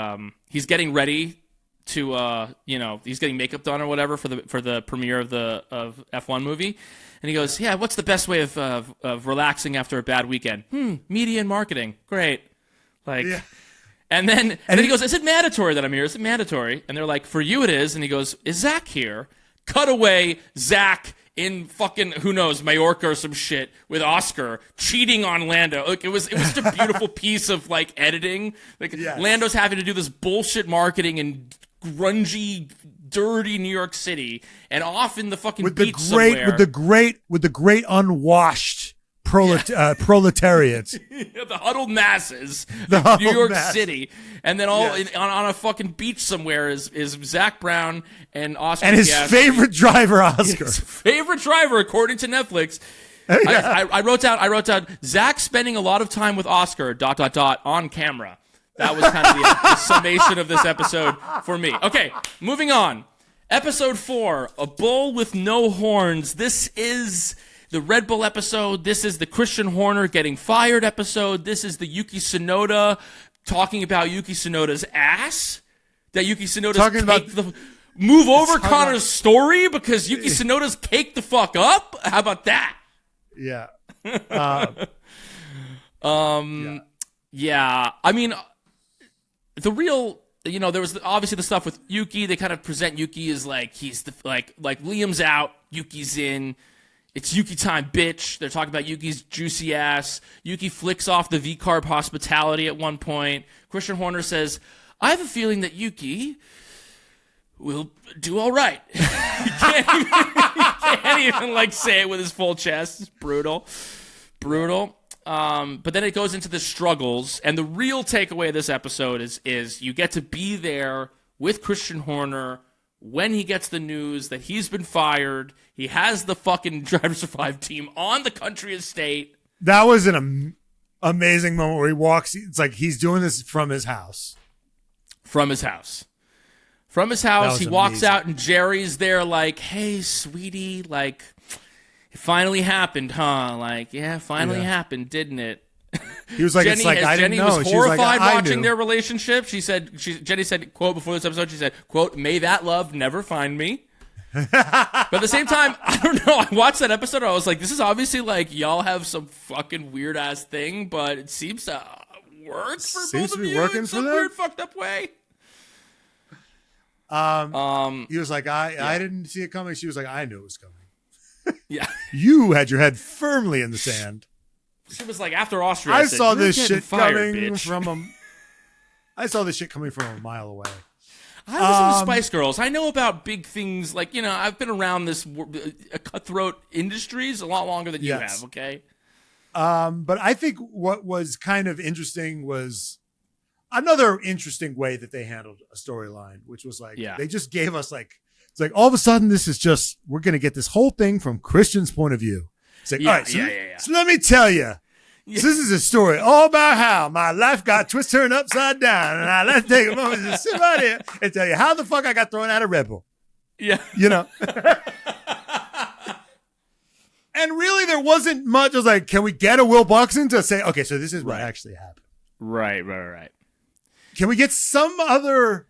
he's getting ready to he's getting makeup done or whatever for the premiere of F1 movie. And he goes, yeah, what's the best way of relaxing after a bad weekend? Media and marketing. Great. Like, yeah. And then he goes, is it mandatory that I'm here? Is it mandatory? And they're like, for you it is. And he goes, is Zach here? Cut away, Zach in fucking, who knows, Majorca or some shit with Oscar cheating on Lando. Like, it was just a beautiful piece of like editing. Like Lando's having to do this bullshit marketing in grungy, dirty New York City, and off in the fucking beach somewhere. With the great unwashed proletariat. The huddled masses of New York City. And then on a fucking beach somewhere is Zak Brown and Oscar and his Piastri. favorite driver, Oscar. His favorite driver, according to Netflix. I wrote down Zach spending a lot of time with Oscar, ... on camera. That was kind of the summation of this episode for me. Okay, moving on. Episode 4, A Bull with No Horns. This is the Red Bull episode. This is the Christian Horner getting fired episode. This is the Yuki Tsunoda talking about Yuki Tsunoda's ass. That Yuki Tsunoda's move over Connor's story because Yuki Tsunoda's caked the fuck up. How about that? Yeah. Yeah. I mean, the real, there was obviously the stuff with Yuki. They kind of present Yuki as like he's the like Liam's out, Yuki's in. It's Yuki time, bitch. They're talking about Yuki's juicy ass. Yuki flicks off the V-carb hospitality at one point. Christian Horner says, I have a feeling that Yuki will do all right. He can't even like say it with his full chest. It's brutal. But then it goes into the struggles, and the real takeaway of this episode is you get to be there with Christian Horner when he gets the news that he's been fired. He has the fucking Drive to Survive team on the country estate. That was an amazing moment where he walks. It's like he's doing this from his house. He walks out, and Jerry's there like, hey, sweetie, like, it finally happened, huh? Like, yeah, finally happened, didn't it? He was like, Jenny, it's like, I didn't know. Jenny was horrified watching their relationship. Jenny said, quote, before this episode, she said, quote, may that love never find me. But at the same time, I don't know. I watched that episode. I was like, this is obviously like y'all have some fucking weird ass thing, but it seems to work for both of you in some weird fucked up way. He was like, I didn't see it coming. She was like, I knew it was coming. Yeah. You had your head firmly in the sand. She was like, after Austria, I saw this shit fired, coming bitch. I saw this shit coming from a mile away. I was in the Spice Girls. I know about big things like, I've been around this cutthroat industries a lot longer than you have, okay? But I think what was kind of interesting was another interesting way that they handled a storyline, which was like, they just gave us like, it's like all of a sudden this is just, we're going to get this whole thing from Christian's point of view. It's like, all right, so let me tell you. Yeah. So this is a story all about how my life got turned upside down, and let's take a moment to sit right here and tell you how the fuck I got thrown out of Red Bull. Yeah. And really there wasn't much. I was like, can we get a Will Buxton to say, okay, so this is what actually happened. Right. Can we get some other,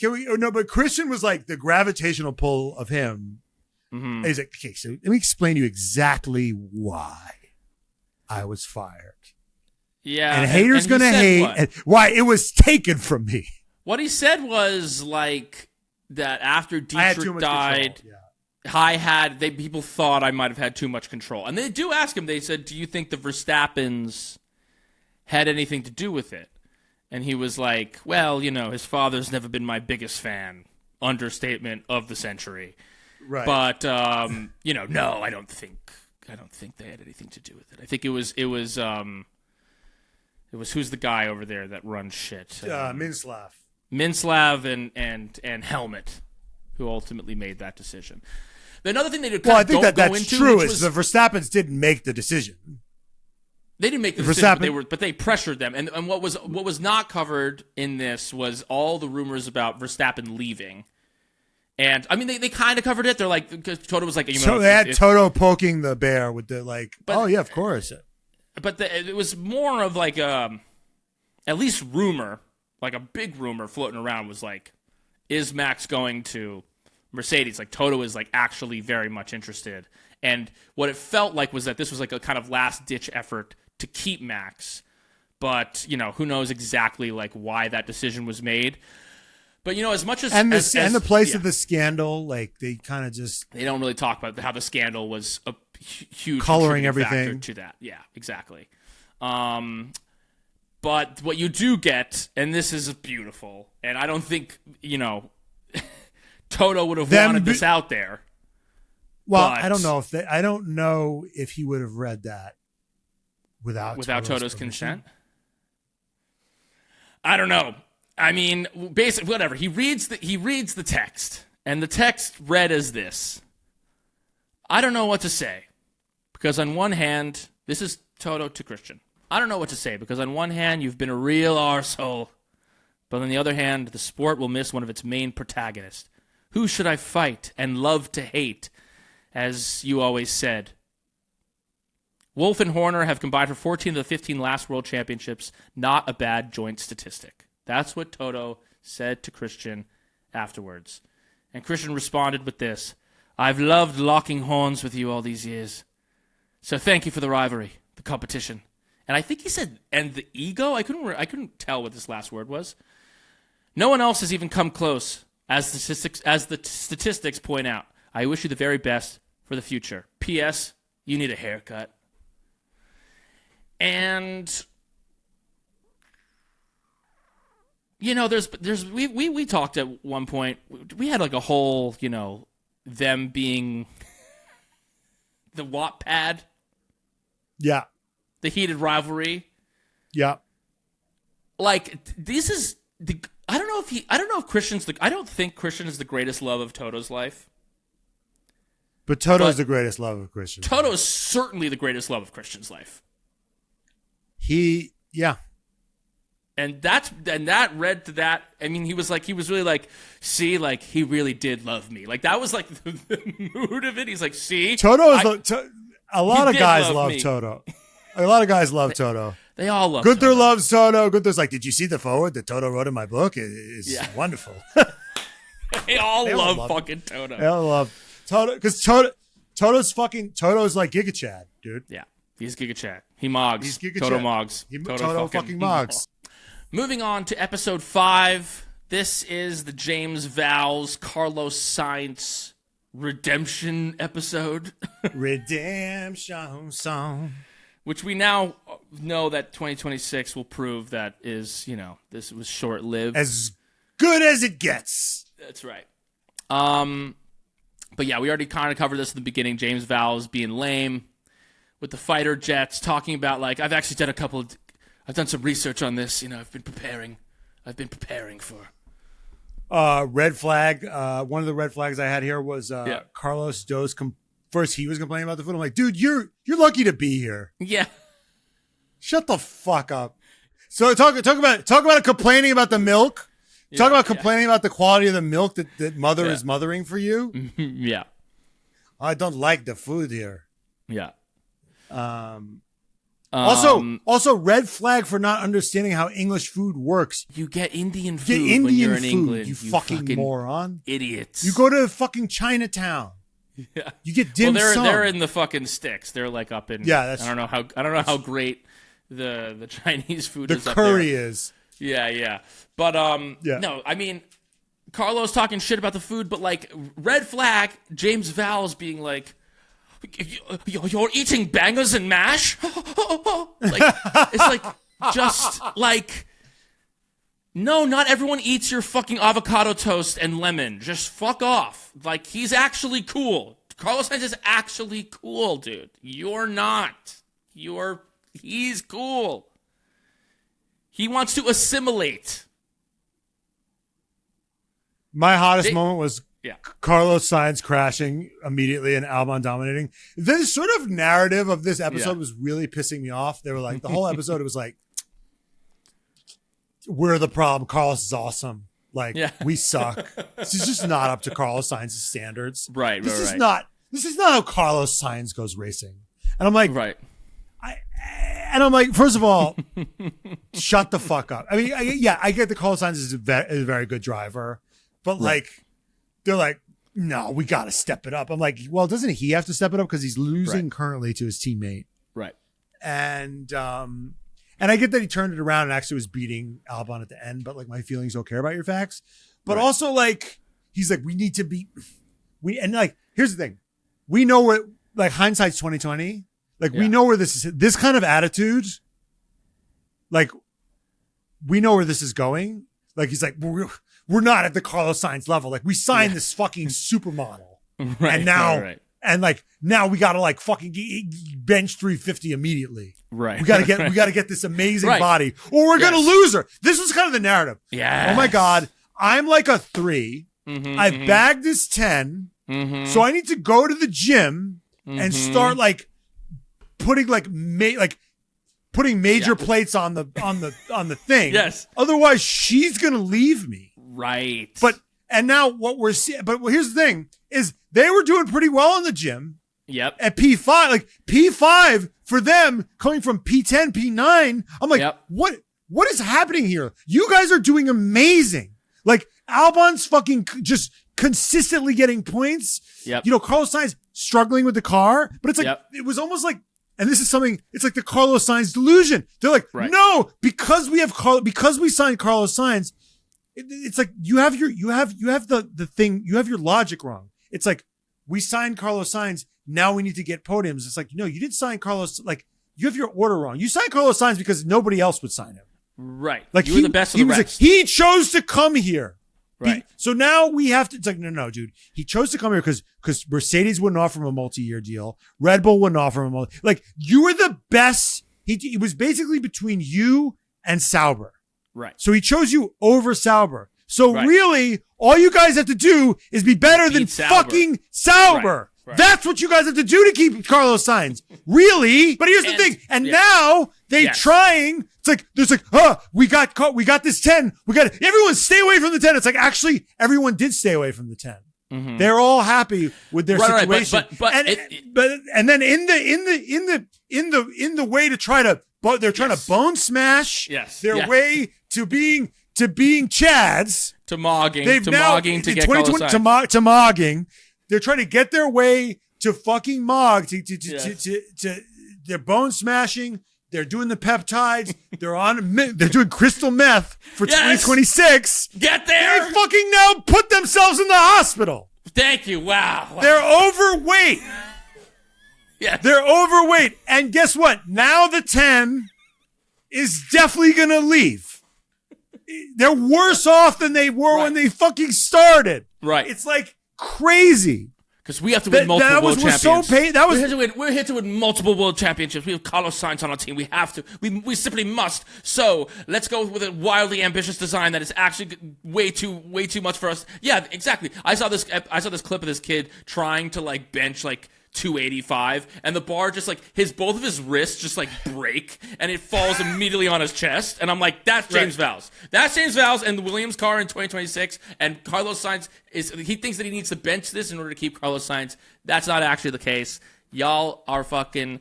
but Christian was like the gravitational pull of him. Mm-hmm. He's like, okay, so let me explain to you exactly why I was fired. Yeah. And haters and he gonna said hate. what? And why it was taken from me. What he said was like that after I had too Dietrich much died, control. people thought I might have had too much control. And they do ask him, they said, do you think the Verstappens had anything to do with it? And he was like, well, his father's never been my biggest fan. Understatement of the century. Right. But, no, I don't think they had anything to do with it. I think it was who's the guy over there that runs shit? Minslav. Minslav and Helmet, who ultimately made that decision. Another thing they did I think that's into, true. Is the Verstappens didn't make the decision. They didn't make the decision, but they pressured them. And what was not covered in this was all the rumors about Verstappen leaving. And I mean, they kind of covered it. They're like, because Toto was like, so they had Toto poking the bear with the oh yeah, of course. But it was more of like at least rumor, like a big rumor floating around was like, is Max going to Mercedes? Like Toto is like actually very much interested. And what it felt like was that this was like a kind of last ditch effort to keep Max. But, who knows exactly like why that decision was made. But, as much as... And the place of the scandal, like they kind of just... They don't really talk about how the scandal was a huge coloring everything everything to that. Yeah, exactly. But what you do get, and this is beautiful, and I don't think, Toto would have wanted this out there. Well, I don't know if he would have read that without Toto's consent. I don't know. I mean, basically, whatever. He reads the text, and the text read as this. I don't know what to say, because on one hand, this is Toto to Christian. I don't know what to say, because on one hand, you've been a real arsehole, but on the other hand, the sport will miss one of its main protagonists. Who should I fight and love to hate, as you always said? Wolf and Horner have combined for 14 of the 15 last World Championships. Not a bad joint statistic. That's what Toto said to Christian afterwards. And Christian responded with this. I've loved locking horns with you all these years. So thank you for the rivalry, the competition. And I think he said, and the ego? I couldn't tell what this last word was. No one else has even come close, as the statistics point out. I wish you the very best for the future. P.S. You need a haircut. And we talked at one point. We had like a whole, them being the Wattpad. Yeah. The heated rivalry. Yeah. Like this is I don't think Christian is the greatest love of Toto's life. But Toto's the greatest love of Christian. Toto is certainly the greatest love of Christian's life. Yeah. And that read to that. I mean, he was really like, see, like he really did love me. Like that was like the mood of it. He's like, see, a lot of guys love Toto. A lot of guys love Toto. They all love Gunther Toto. loves Toto. Gunther's like, did you see the forward that Toto wrote in my book? It's wonderful. They all love fucking Toto. They all love Toto because Toto's like Giga Chad, dude. Yeah, he's Giga Chad. He mogs. He's Giga Toto Chad. mogs. Toto fucking mogs. Moving on to episode 5. This is the James Vowles Carlos Sainz redemption episode. Redemption song. Which we now know that 2026 will prove that is, this was short-lived. As good as it gets. That's right. But yeah, we already kind of covered this in the beginning. James Vowles being lame with the fighter jets, talking about like, I've actually done some research on this. I've been preparing for. Red flag. One of the red flags I had here was Carlos Dos. First, he was complaining about the food. I'm like, dude, you're lucky to be here. Yeah. Shut the fuck up. So talk about complaining about the milk. Talk about complaining about the quality of the milk that mother is mothering for you. Yeah. I don't like the food here. Yeah. Also, red flag for not understanding how English food works. You get Indian food when you're in England. You fucking moron. Idiots. You go to fucking Chinatown. Yeah. You get dim sum. They're in the fucking sticks. They're like up in. Yeah, that's. I don't know how great the Chinese food The is up curry there. is. Yeah. But no, I mean, Carlos talking shit about the food, but like red flag, James Val's being like, you're eating bangers and mash? Like, it's like, just like, no, not everyone eats your fucking avocado toast and lemon. Just fuck off. Like, he's actually cool. Carlos Sainz is actually cool, dude. You're not. He's cool. He wants to assimilate. My hottest moment was Carlos Sainz crashing immediately and Albon dominating. The sort of narrative of this episode was really pissing me off. They were like, the whole episode, it was like, we're the problem. Carlos is awesome. Like, we suck. This is just not up to Carlos Sainz's standards. Right, This is not how Carlos Sainz goes racing. And I'm like, first of all, shut the fuck up. I mean, I get that Carlos Sainz is a very good driver, but like, they're like, no, we got to step it up. I'm like, well, doesn't he have to step it up because he's losing currently to his teammate? Right. And I get that he turned it around and actually was beating Albon at the end, but like, my feelings don't care about your facts. But also, like, he's like, we need to be, and like, here's the thing. We know what, like, hindsight's 2020. Like, we know where this kind of attitude, like, we know where this is going. Like, he's like, we're not at the Carlos Sainz level. Like, we signed this fucking supermodel. And now, and like, now we got to like fucking bench 350 immediately. Right. We got to get this amazing body or we're going to lose her. This was kind of the narrative. Yeah. Oh my God. I'm like a 3. I've bagged this 10. So I need to go to the gym and start like putting like putting major plates on the thing. Yes. Otherwise she's going to leave me. Right. And now what we're seeing, but here's the thing is they were doing pretty well in the gym. Yep. At P5, like P5 for them coming from P10, P9. I'm like, what is happening here? You guys are doing amazing. Like Albon's fucking just consistently getting points. Yep. You know, Carlos Sainz struggling with the car, but it's like, it was almost like, and this is something, it's like the Carlos Sainz delusion. They're like, no, because we signed Carlos Sainz, it's like you have your logic wrong. It's like we signed Carlos Sainz. Now we need to get podiums. It's like, no, you didn't sign Carlos. Like you have your order wrong. You signed Carlos Sainz because nobody else would sign him. Right. Like you were the best of the rest. Like, he chose to come here. Right. So now we have to, it's like, no, dude. He chose to come here because Mercedes wouldn't offer him a multi-year deal. Red Bull wouldn't offer him like you were the best. He was basically between you and Sauber. Right. So he chose you over Sauber. So really, all you guys have to do is be better than fucking Sauber. Right. That's what you guys have to do to keep Carlos Sainz. Really? But here's the thing. And now they trying. It's like, there's like, we got this 10. Everyone stay away from the 10. It's like, actually, everyone did stay away from the 10. Mm-hmm. They're all happy with their situation. And then in the way to try to, they're trying to bone smash their way to being Chads. To mogging to get Carlos Sainz. To mogging. They're trying to get their way to fucking Mog. They're bone smashing. They're doing the peptides. They're doing crystal meth for 2026. Get there. They fucking now put themselves in the hospital. Thank you. Wow. They're overweight. They're overweight. And guess what? Now the 10 is definitely going to leave. They're worse off than they were when they fucking started. Right. It's like crazy. Because we have to win multiple world championships. We're here to win multiple world championships. We have Carlos Sainz on our team. We have to. We simply must. So let's go with a wildly ambitious design that is actually way too much for us. Yeah, exactly. I saw this clip of this kid trying to like bench like 285, and the bar just like both of his wrists just like break, and it falls immediately on his chest. And I'm like, that's James Vowles. That's James Vowles and the Williams car in 2026. And Carlos Sainz he thinks that he needs to bench this in order to keep Carlos Sainz. That's not actually the case. Y'all are fucking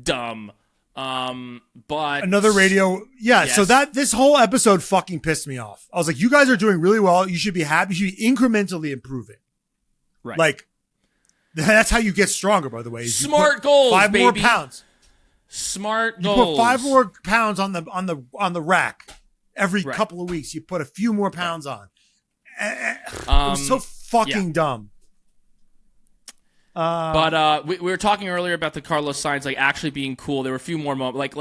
dumb. But another radio, so that this whole episode fucking pissed me off. I was like, you guys are doing really well. You should be happy. You should be incrementally improving. Right. Like, that's how you get stronger, by the way. Smart goals, 5 baby. more pounds. Smart You goals. put 5 more pounds on the rack every couple of weeks. You put a few more pounds on. It was so fucking dumb. But we were talking earlier about the Carlos Sainz like actually being cool. There were a few more moments.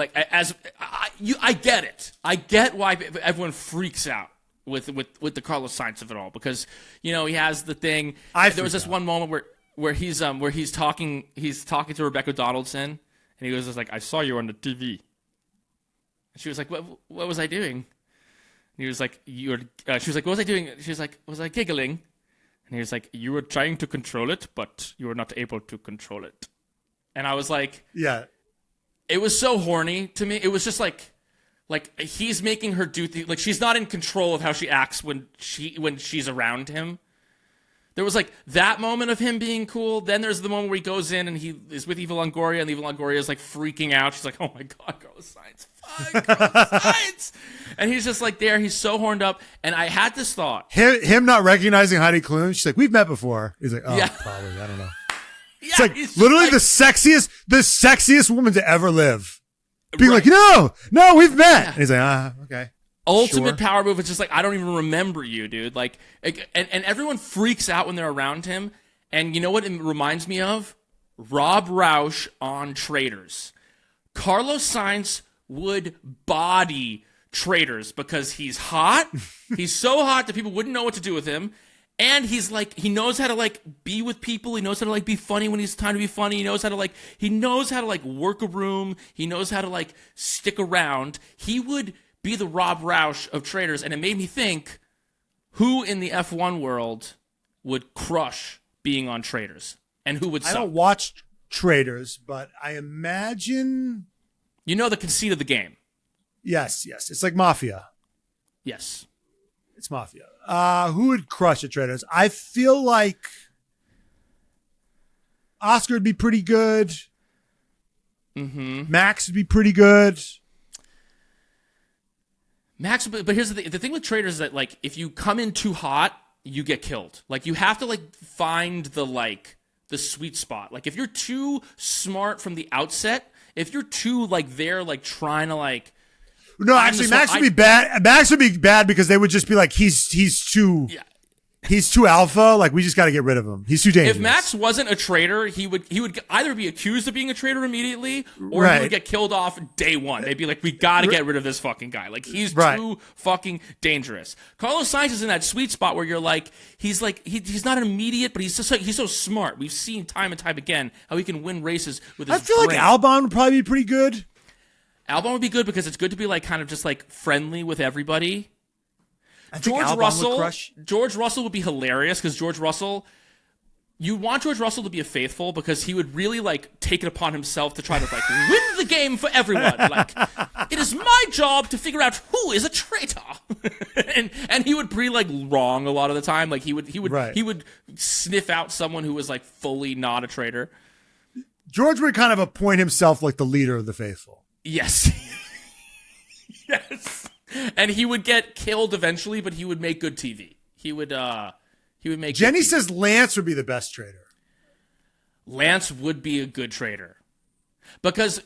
I get it. I get why everyone freaks out with the Carlos Sainz of it all, because he has the thing. There was this one moment where he's talking to Rebecca Donaldson, and he was just like, "I saw you on the TV." And she was like, "What was I doing?" And he was like, "You were." She was like, "What was I doing?" She was like, "Was I giggling?" And he was like, "You were trying to control it, but you were not able to control it." And I was like, "Yeah." It was so horny to me. It was just like he's making her do things. Like, she's not in control of how she acts when she's around him. There was like that moment of him being cool. Then there's the moment where he goes in and he is with Eva Longoria, and Eva Longoria is like freaking out. She's like, "Oh my God, Carlos Sainz, fuck, Carlos Sainz." And he's just like there. He's so horned up. And I had this thought. Him not recognizing Heidi Klum. She's like, "We've met before." He's like, "Oh, yeah. Probably. I don't know." Yeah, it's like literally like, the sexiest woman to ever live. Being like, no, we've met. Yeah. And he's like, okay. Ultimate power move. It's just like, I don't even remember you, dude. Like, and everyone freaks out when they're around him. And you know what it reminds me of? Rob Roush on Traitors. Carlos Sainz would body Traitors because he's hot. He's so hot that people wouldn't know what to do with him. And he's like, he knows how to like be with people. He knows how to like be funny when it's time to be funny. He knows how to like work a room. He knows how to like stick around. He would be the Rob Roush of Traitors. And it made me think, who in the F1 world would crush being on Traitors? And who would suck? I don't watch Traitors, but I imagine... You know the conceit of the game. Yes. It's like Mafia. Yes. It's Mafia. Who would crush at Traitors? I feel like Oscar would be pretty good. Mm-hmm. Max would be pretty good. Max, but here's the thing with Traitors is that like if you come in too hot, you get killed. Like you have to like find the sweet spot. Like if you're too smart from the outset, if you're too like there like trying to like. No, actually, Max would be bad. Max would be bad because they would just be like, he's too alpha. Like, we just got to get rid of him. He's too dangerous. If Max wasn't a traitor, he would either be accused of being a traitor immediately, or he would get killed off day one. They'd be like, we got to get rid of this fucking guy. Like, he's too fucking dangerous. Carlos Sainz is in that sweet spot where you're like, he's not an immediate, but he's so smart. We've seen time and time again how he can win races with his I feel like Albon would probably be pretty good. Albon would be good because it's good to be like kind of just like friendly with everybody. George Russell would be hilarious because you want George Russell to be a faithful because he would really like take it upon himself to try to like win the game for everyone. Like, it is my job to figure out who is a traitor, and he would be like wrong a lot of the time. Like he would sniff out someone who was like fully not a traitor. George would kind of appoint himself like the leader of the faithful. Yes. Yes. And he would get killed eventually, but he would make good TV. He would make Jenny says Lance would be the best traitor. Lance would be a good traitor. Because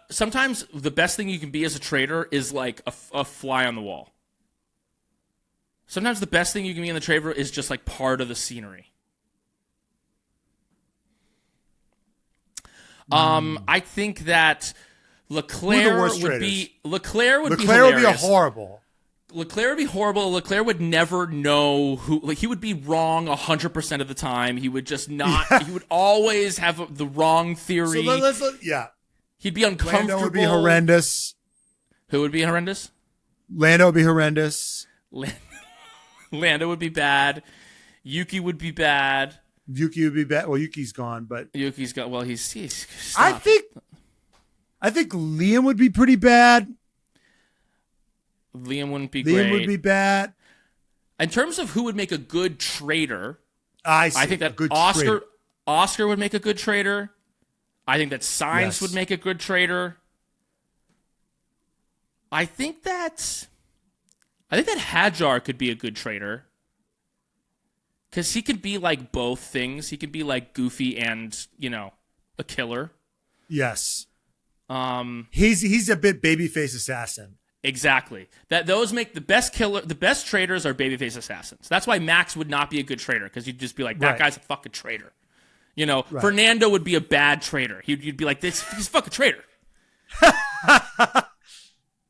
sometimes the best thing you can be as a traitor is like a fly on the wall. Sometimes the best thing you can be in the traitor is just like part of the scenery. I think that Leclerc would be horrible. Leclerc would be horrible. Leclerc would never know who. Like, he would be wrong 100% of the time. He would just not. He would always have the wrong theory. So he'd be uncomfortable. Lando would be horrendous. Who would be horrendous? Lando would be horrendous. Lando would be bad. Yuki would be bad. Yuki would be bad. Well, Yuki's gone, but Yuki's gone. Well, he's stopped. I think Liam would be pretty bad. Liam wouldn't be great. Liam would be bad. In terms of who would make a good traitor, I think that Oscar would make a good traitor. I think that Sainz would make a good traitor. I think that Hadjar could be a good traitor. Because he could be like both things. He could be like goofy and, a killer. Yes. He's a bit babyface assassin. Exactly. Those make the best traitors are babyface assassins. That's why Max would not be a good traitor, because you'd just be like, that guy's a fucking traitor. Fernando would be a bad traitor. You'd be like, he's a fucking traitor.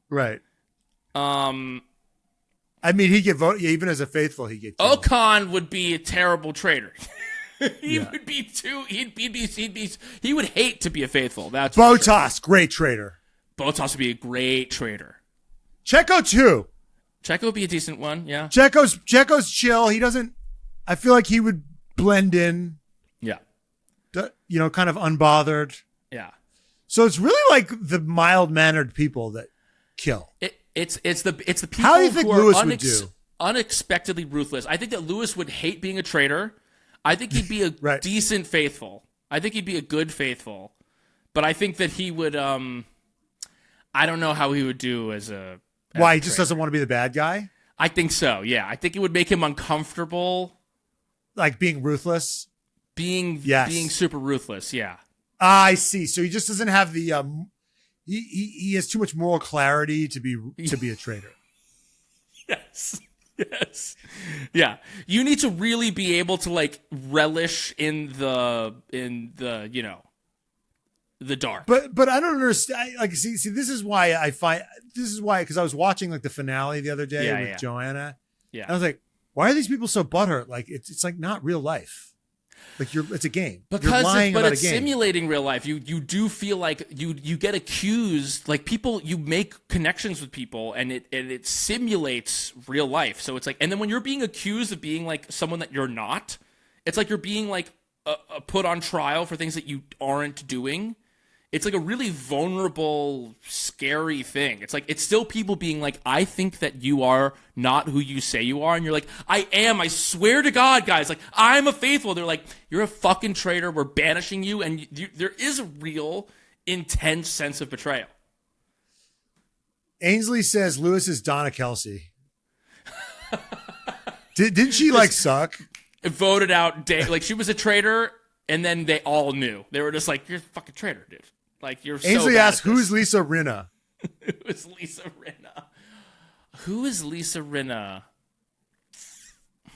Right. I mean, he'd get voted, even as a faithful, he'd get killed. Ocon would be a terrible traitor. He would hate to be a faithful. That's Bottas, great traitor. Bottas would be a great traitor. Checo too. Checo would be a decent one, yeah. Checo's chill. He doesn't. I feel like he would blend in. Yeah. Kind of unbothered. Yeah. So it's really like the mild-mannered people that kill. It's the people How do you think who Lewis are would do? Unexpectedly ruthless. I think that Lewis would hate being a traitor. I think he'd be a decent faithful. I think he'd be a good faithful. But I think that he would. I don't know how he would do as a. Why he just doesn't want to be the bad guy? I think so. Yeah, I think it would make him uncomfortable. Like being ruthless. Being super ruthless. Yeah. I see. So he just doesn't have the. He has too much moral clarity to be a traitor. Yes. Yeah. You need to really be able to like relish in the the dark. But I don't understand. Like, see, this is why because I was watching like the finale the other day with Joanna. Yeah. And I was like, why are these people so butthurt? Like, it's like not real life. Like it's a game. But it's simulating real life. You do feel like you get accused. Like people, you make connections with people, and it simulates real life. So it's like, and then when you're being accused of being like someone that you're not, it's like you're being like put on trial for things that you aren't doing. It's like a really vulnerable, scary thing. It's like, it's still people being like, I think that you are not who you say you are. And you're like, I am. I swear to God, guys. Like, I'm a faithful. They're like, you're a fucking traitor. We're banishing you. And there is a real intense sense of betrayal. Ainsley says Lewis is Donna Kelsey. Didn't she like suck? Voted out. Like, she was a traitor. And then they all knew. They were just like, you're a fucking traitor, dude. Like, you're so Ainsley bad asked, who's Lisa Rinna? Who is Lisa Rinna? Who is Lisa Rinna?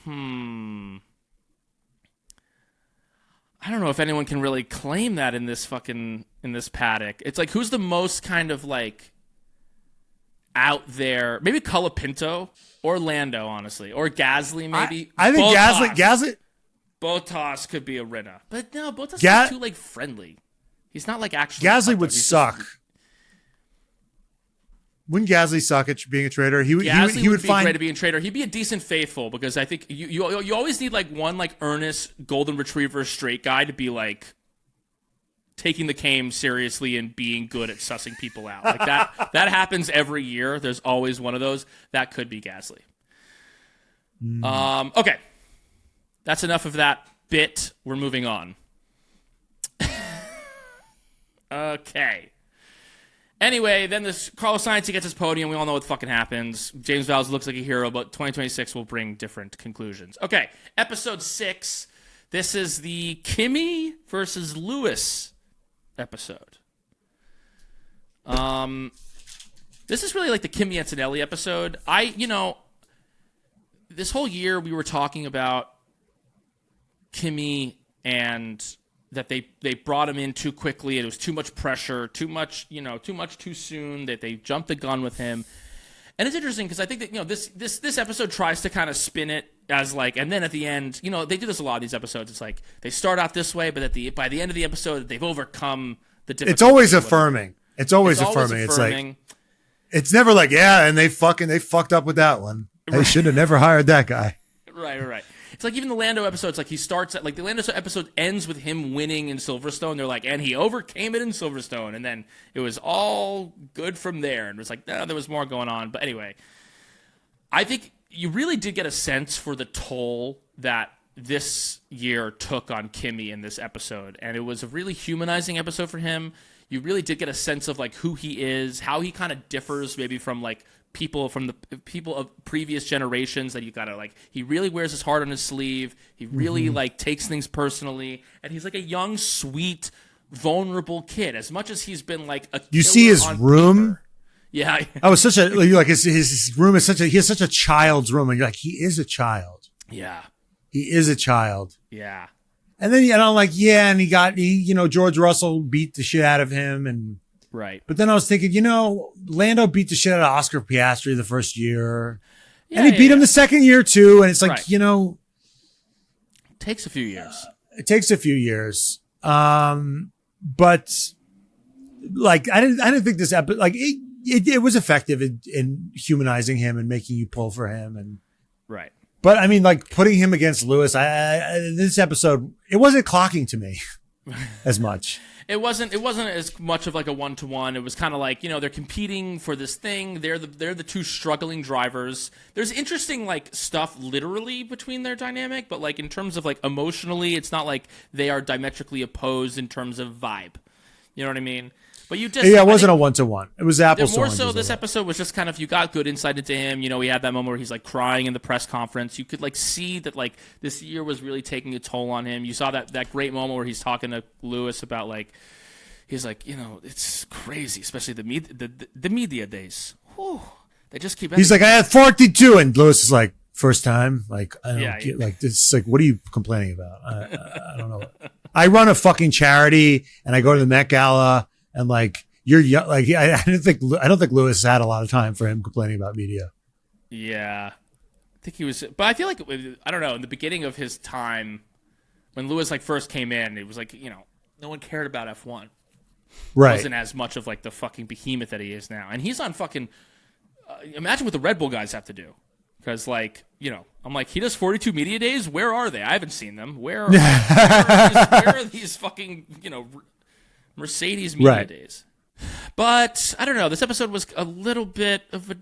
I don't know if anyone can really claim that in this paddock. It's like, who's the most kind of like out there? Maybe Colapinto or Lando, honestly, or Gasly. Maybe I think Gasly. Bottas could be a Rinna, but no, Bottas is too like friendly. He's not like actually. Gasly would suck. Wouldn't Gasly suck at being a traitor? He would be great at being a traitor. He'd be a decent faithful, because I think you always need like one like earnest golden retriever straight guy to be like taking the game seriously and being good at sussing people out. Like that happens every year. There's always one of those. That could be Gasly. Okay. That's enough of that bit. We're moving on. Okay. Anyway, then this Carlos Sainz, he gets his podium. We all know what fucking happens. James Vowles looks like a hero, but 2026 will bring different conclusions. Okay, episode 6. This is the Kimi versus Lewis episode. This is really like the Kimi Antonelli episode. This whole year we were talking about Kimi and that they brought him in too quickly, and it was too much pressure, too much too soon, that they jumped the gun with him. And it's interesting because I think that, this episode tries to kind of spin it as like, and then at the end, they do this a lot of these episodes. It's like they start out this way, but by the end of the episode, they've overcome the difficulty. It's always affirming. It's always affirming. It's like, it's never like, yeah, and they fucked up with that one. They should have never hired that guy. Right. It's like even the Lando episode, it's like he starts at, like the Lando episode ends with him winning in Silverstone. They're like, and he overcame it in Silverstone. And then it was all good from there. And it was like, no, there was more going on. But anyway, I think you really did get a sense for the toll that this year took on Kimi in this episode. And it was a really humanizing episode for him. You really did get a sense of like who he is, how he kind of differs maybe from like people of previous generations, that you gotta like, he really wears his heart on his sleeve. He really like takes things personally, and he's like a young, sweet, vulnerable kid. As much as he's been like a killer you see his on room. paper. Yeah. I was such a like his room is he has such a child's room, and you're like, he is a child. Yeah. He is a child. Yeah. And then I'm like, yeah, and George Russell beat the shit out of him, and right. But then I was thinking, Lando beat the shit out of Oscar Piastri the first year, and he beat him the second year too, and it's like, right. Takes a few years. It takes a few years, but like I didn't think this episode like it was effective in humanizing him and making you pull for him, and right. But I mean, like putting him against Lewis, this episode, it wasn't clocking to me as much. It wasn't as much of like a 1-to-1. It was kind of like, they're competing for this thing. They're the two struggling drivers. There's interesting like stuff literally between their dynamic, but like in terms of like emotionally, it's not like they are diametrically opposed in terms of vibe. You know what I mean? But it wasn't a 1-to-1. It was apples to more oranges. So this episode was just kind of, you got good insight into him. We had that moment where he's like crying in the press conference. You could like see that like this year was really taking a toll on him. You saw that great moment where he's talking to Lewis about like, he's like, it's crazy, especially the media days. Whew, they just keep. He's like, I had 42, and Lewis is like, first time. Like, I don't get like this. Like, what are you complaining about? I don't know. I run a fucking charity, and I go to the Met Gala. And like you're young, like I don't think Lewis had a lot of time for him complaining about media. Yeah, I think he was, but I feel like I don't know. In the beginning of his time, when Lewis like first came in, it was like no one cared about F1. Right, it wasn't as much of like the fucking behemoth that he is now, and he's on fucking. Imagine what the Red Bull guys have to do, because like I'm like he does 42 media days. Where are they? I haven't seen them. Where are these fucking Mercedes media days? But I don't know. This episode was a little bit of a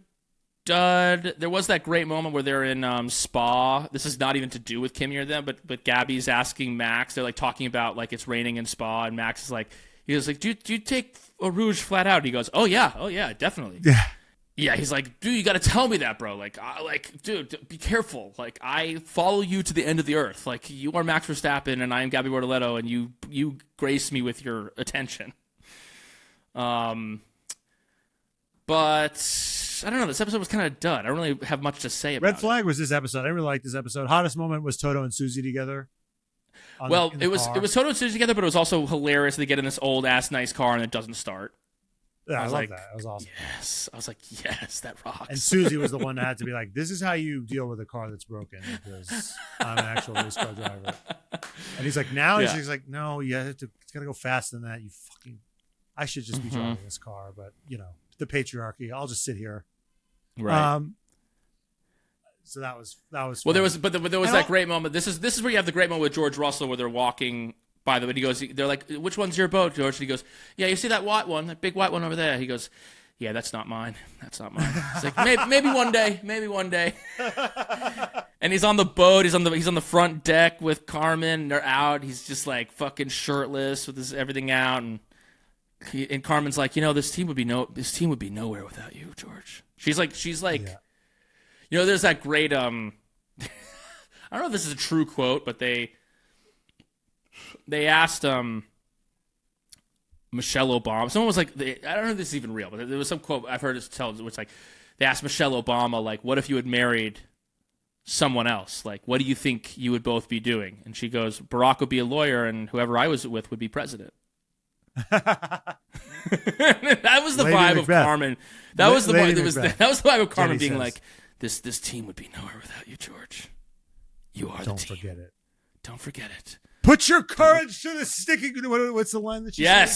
dud. There was that great moment where they're in Spa. This is not even to do with Kimmy or them, but Gabby's asking Max. They're like talking about like it's raining in Spa, and Max is like, he goes like, do you take a Rouge flat out? And he goes, oh yeah, definitely. Yeah, he's like, dude, you got to tell me that, bro. Like, dude, be careful. Like, I follow you to the end of the earth. Like, you are Max Verstappen, and I am Gabby Bortoletto, and you grace me with your attention. But I don't know. This episode was kind of dud. I don't really have much to say about it. Red flag was this episode. I really liked this episode. Hottest moment was Toto and Susie together. It was Toto and Susie together, but it was also hilarious. They get in this old ass nice car and it doesn't start. Yeah, I love that. That was awesome. Yes. I was like, yes, that rocks. And Susie was the one that had to be like, this is how you deal with a car that's broken, because I'm an actual race car driver. And he's like, now? Yeah. He's like, no, it's got to go faster than that. I should just be driving this car. But, the patriarchy, I'll just sit here. Right. So that was well, fun. there was that great moment. This is where you have the great moment with George Russell where they're walking by the way. He goes, they're like, which one's your boat, George? And he goes, yeah, you see that white one, that big white one over there? He goes, yeah, that's not mine. It's like, maybe one day. And he's on the boat. He's on the front deck with Carmen. They're out. He's just like fucking shirtless with everything out. And Carmen's like, this team would be nowhere without you, George. She's like, yeah. There's that great, I don't know if this is a true quote, but they asked Michelle Obama. Someone was like, I don't know if this is even real, but there was some quote I've heard it tell, which like they asked Michelle Obama, like, what if you had married someone else? Like, what do you think you would both be doing? And she goes, Barack would be a lawyer, and whoever I was with would be president. That was the vibe of Carmen. That was the vibe of Carmen being like, this team would be nowhere without you, George. You are the team. Don't forget it. Put your courage to the sticking. What's the line that you said?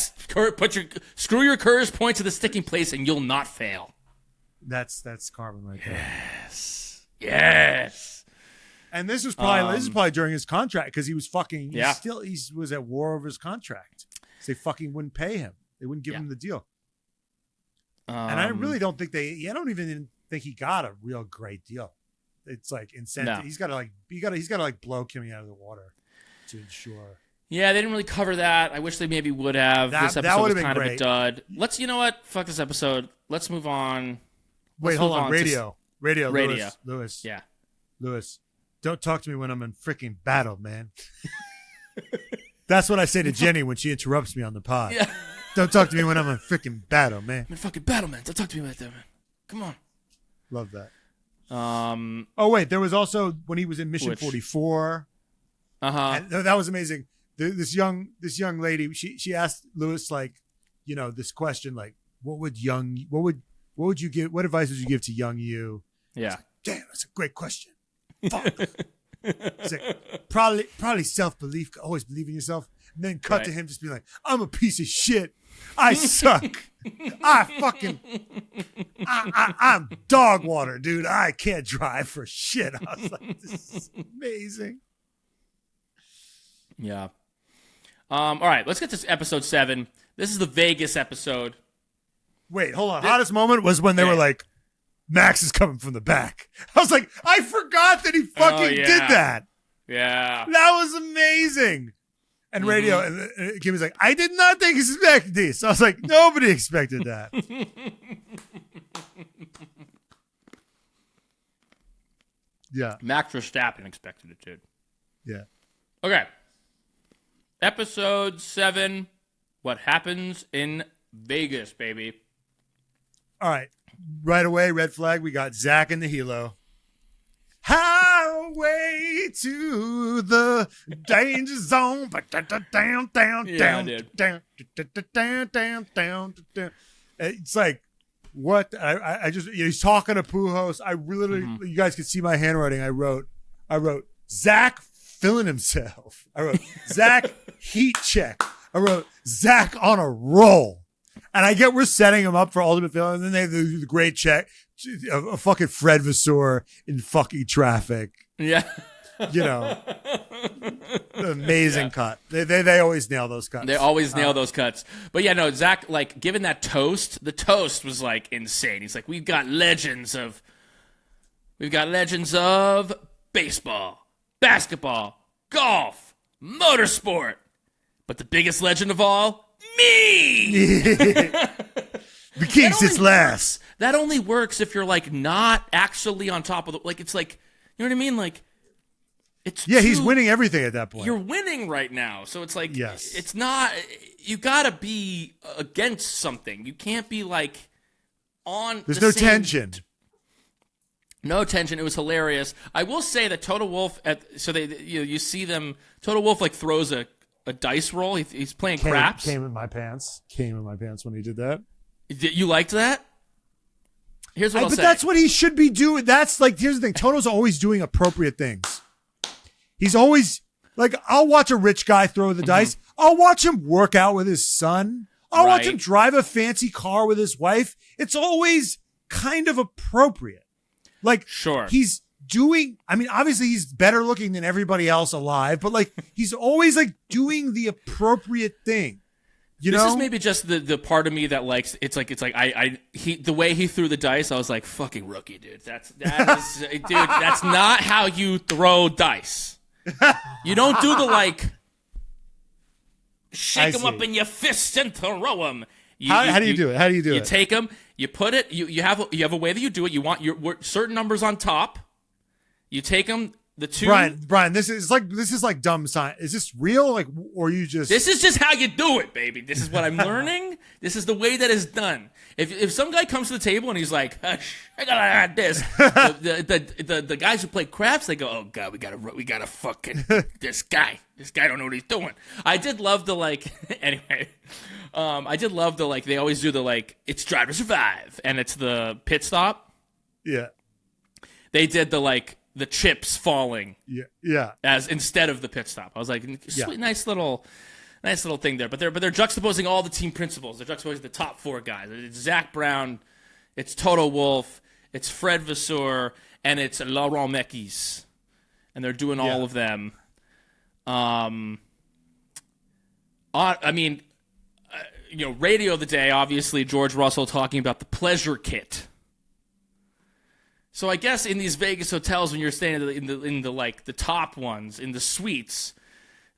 Screw your courage point to the sticking place, and you'll not fail. That's Carmen right there. Yes. And this was probably during his contract, because he was fucking. He was at war over his contract. So they fucking wouldn't pay him. They wouldn't give him the deal. And I really don't think I don't even think he got a real great deal. It's like incentive. No. He's got to blow Kimmy out of the water to ensure. Yeah, they didn't really cover that. I wish they maybe would have. This episode was kind of a dud. You know what? Fuck this episode. Let's move on. Wait, hold on. Radio. Lewis. Yeah. Lewis, don't talk to me when I'm in freaking battle, man. That's what I say to Jenny when she interrupts me on the pod. Yeah. Don't talk to me when I'm in freaking battle, man. I'm in fucking battle, man. Don't talk to me like that, man. Come on. Love that. Oh wait, there was also when he was in Mission 44. And that was amazing. This young lady, she asked Lewis like, this question like, what advice would you give to young you? Yeah. Like, damn, that's a great question. Fuck. It's like, probably self-belief, always believe in yourself. And then cut to him just being like, I'm a piece of shit. I suck. I'm dog water, dude. I can't drive for shit. I was like, this is amazing. Yeah. All right, let's get to episode 7. This is the Vegas episode. Wait, hold on. Hottest moment was when they were like, Max is coming from the back. I was like, I forgot that he fucking did that. Yeah. That was amazing. And radio, and Kim was like, I did not think he expected this. I was like, nobody expected that. Yeah. Max Verstappen expected it, dude. Yeah. Okay. Episode 7, What Happens in Vegas, baby. All right. Right away, red flag, we got Zach in the helo. Highway to the danger zone. It's like, what? I just, he's talking to Pujols. I literally, you guys can see my handwriting. I wrote, Zach feeling himself. I wrote, Zach heat check. I wrote, Zach on a roll. And I get we're setting him up for ultimate failure, and then they have the great check, a fucking Fred Vasseur in fucking traffic. Yeah. Amazing cut. They always nail those cuts. They always nail those cuts. But yeah, no, Zach, like, given that toast, the toast was like insane. He's like, we've got legends of baseball, basketball, golf, motorsport. But the biggest legend of all, me! The king sits last. That only works if you're like not actually on top of the, like, it's like, you know what I mean? Like, it's he's winning everything at that point. You're winning right now. So it's like, yes. It's not, you gotta be against something. You can't be like on There's no tension. No tension. It was hilarious. I will say that Toto Wolff, you see them, Toto Wolff like throws a dice roll. He's playing craps. Came in my pants when he did that. You liked that? Here's what I'll say. But that's what he should be doing. That's like, here's the thing. Toto's always doing appropriate things. He's always like, I'll watch a rich guy throw the dice. I'll watch him work out with his son. I'll watch him drive a fancy car with his wife. It's always kind of appropriate. Like, sure. He's doing, I mean, obviously he's better looking than everybody else alive, but like, he's always like doing the appropriate thing. This is maybe just the part of me that likes, it's like the way he threw the dice, I was like, fucking rookie, dude. That is dude, that's not how you throw dice. You don't do the like shake them up in your fist and throw them. How do you do it? You take them, you put it, you have a way that you do it. You want your certain numbers on top. You take them, the two. Brian, this is like dumb science. Is this real? Like, or you just? This is just how you do it, baby. This is what I'm learning. This is the way that is done. If some guy comes to the table and he's like, I gotta this, the guys who play craps, they go, oh god, we gotta fucking this guy. This guy don't know what he's doing. I did love the like. Anyway, I did love the like. They always do the like. It's Drive to Survive, and it's the pit stop. Yeah. They did the like. The chips falling, as instead of the pit stop. I was like, sweet, nice little thing there. But they're juxtaposing all the team principles. They're juxtaposing the top 4 guys. It's Zak Brown, it's Toto Wolff, it's Fred Vasseur, and it's Laurent Mekies, and they're doing all of them. Radio of the day. Obviously, George Russell talking about the pleasure kit. So I guess in these Vegas hotels, when you're staying in the like the top ones in the suites,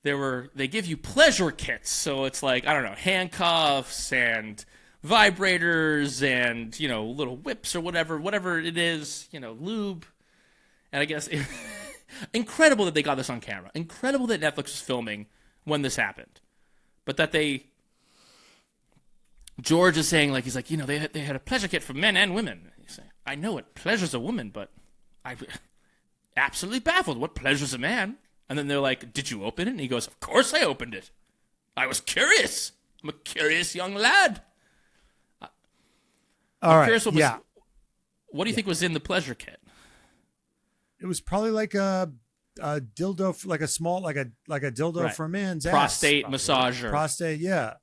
they give you pleasure kits. So it's like, I don't know, handcuffs and vibrators and little whips or whatever it is, lube. And I guess incredible that they got this on camera. Incredible that Netflix was filming when this happened, but that George is saying, like, he's like, they had a pleasure kit for men and women. He's saying, I know it pleasures a woman, but I'm absolutely baffled. What pleasures a man? And then they're like, did you open it? And he goes, of course I opened it. I was curious. I'm a curious young lad. All right. What do you think was in the pleasure kit? It was probably like a dildo, like a small, like a dildo for a man's prostate ass. massager. Prostate, yeah.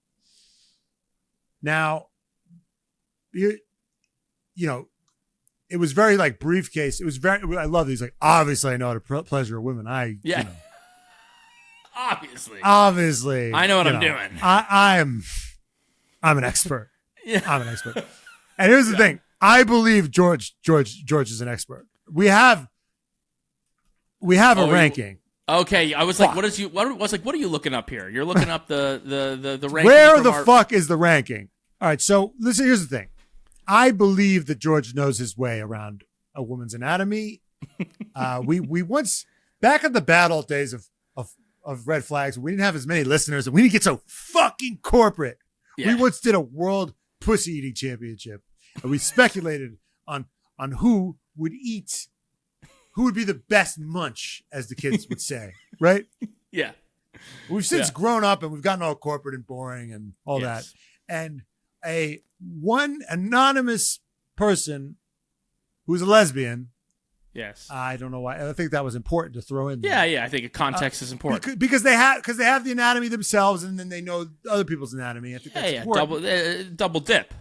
Now, it was very like briefcase. It was very. I love these. Like, obviously, I know how to pleasure women. Obviously, I know what I'm doing. I'm an expert. Yeah. I'm an expert. And here's the thing. I believe George is an expert. We have a ranking. Okay, I was like, what are you looking up here? You're looking up the ranking. Where the fuck is the ranking? All right, so listen, here's the thing. I believe that George knows his way around a woman's anatomy. We once, back in the bad old days of Red Flags, we didn't have as many listeners and we didn't get so fucking corporate. Yeah. We once did a world pussy eating championship and we speculated on who would be the best munch, as the kids would say, right? Yeah. We've since grown up and we've gotten all corporate and boring and all that. And one anonymous person who's a lesbian. Yes. I don't know why. I think that was important to throw in there. Yeah. I think context is important because they have the anatomy themselves, and then they know other people's anatomy. I think that's important. Double dip.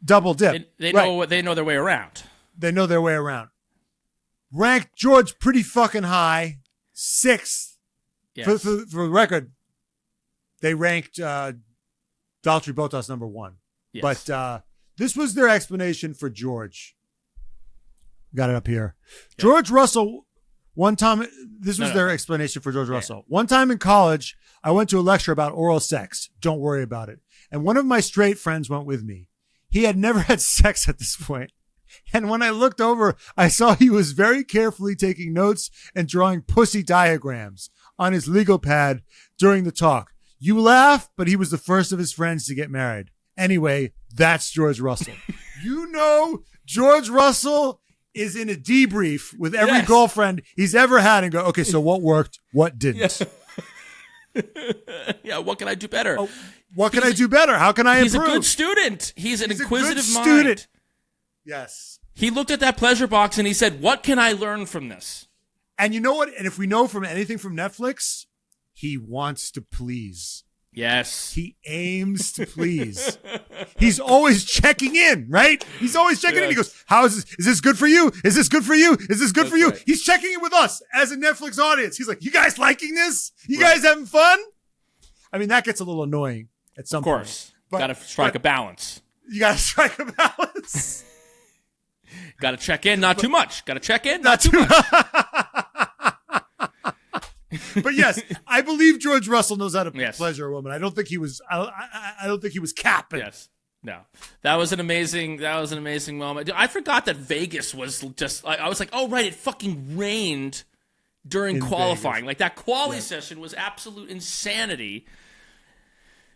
Double dip. They know they know their way around. They know their way around. Ranked George pretty fucking high, 6th. Yes. For the record, they ranked Valtteri Bottas number 1. Yes. But this was their explanation for George. Got it up here. Yeah. George Russell, one time, their explanation for George Russell. One time in college, I went to a lecture about oral sex. Don't worry about it. And one of my straight friends went with me. He had never had sex at this point. And when I looked over, I saw he was very carefully taking notes and drawing pussy diagrams on his legal pad during the talk. You laugh, but he was the first of his friends to get married. Anyway, that's George Russell. George Russell is in a debrief with every girlfriend he's ever had and go, okay, so what worked? What didn't? Yeah, what can I do better? Oh, what can I do better? How can I improve? He's a good student. He's an inquisitive mind. Student. Yes. He looked at that pleasure box and he said, what can I learn from this? And you know what? And if we know from anything from Netflix, he wants to please. Yes. He aims to please. He's always checking in, right? He's always checking in. He goes, how is this? Is this good for you? Is this good for you? Is this good for you? Right. He's checking in with us as a Netflix audience. He's like, you guys liking this? You guys having fun? I mean, that gets a little annoying at some point. Of course. Got to strike a balance. You got to strike a balance. Got to check in, not too much. Got to check in, not too much. But yes, I believe George Russell knows how to pleasure a woman. I don't think he was. I don't think he was capping. Yes, no, that was an amazing moment. I forgot that Vegas was just. I was like, oh right, it fucking rained during qualifying. Vegas. Like that quali session was absolute insanity.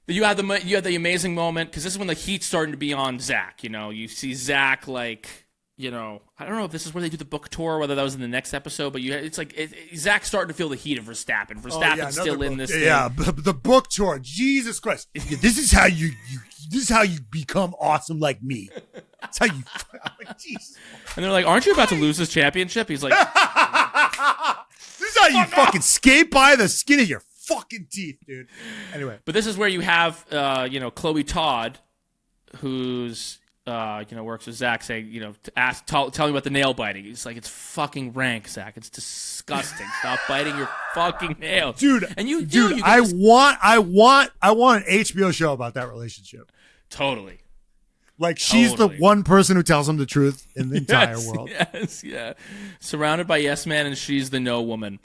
You had the amazing moment because this is when the heat's starting to be on Zak. You see Zak like. I don't know if this is where they do the book tour, whether that was in the next episode, but it's like Zak's starting to feel the heat of Verstappen. Verstappen's still in this thing. Yeah, the book tour. Jesus Christ. This is how you become awesome like me. That's how you like, Jesus. And they're like, aren't you about to lose this championship? He's like, this is how you fucking skate by the skin of your fucking teeth, dude. Anyway. But this is where you have Chloe Todd, who's works with Zak, saying, tell me about the nail biting. He's like, it's fucking rank, Zak. It's disgusting. Stop biting your fucking nails, dude. And you I want an HBO show about that relationship. Totally. Like she's the one person who tells him the truth in the entire world. Yes, yeah. Surrounded by yes men, and she's the no woman.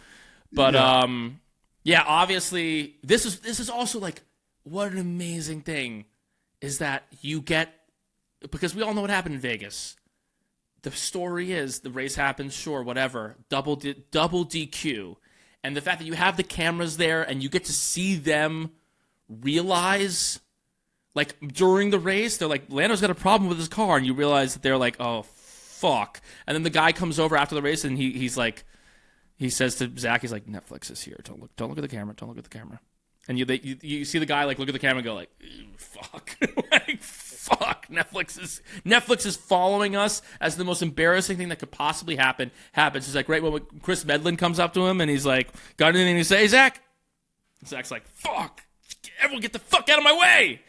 But obviously, this is also like, what an amazing thing is that you get. Because we all know what happened in Vegas. The story is the race happens, sure, whatever. Double DQ. And the fact that you have the cameras there and you get to see them realize, like, during the race, they're like, Lando's got a problem with his car, and you realize that they're like, oh, fuck. And then the guy comes over after the race, and he's like, he says to Zach, he's like, Netflix is here. Don't look at the camera. Don't look at the camera. And you see the guy like look at the camera and go like, fuck, like fuck. Netflix is following us as the most embarrassing thing that could possibly happen. Happens. He's like, right when Chris Medlin comes up to him and he's like, got anything to say, Zach? And Zach's like, fuck, everyone get the fuck out of my way.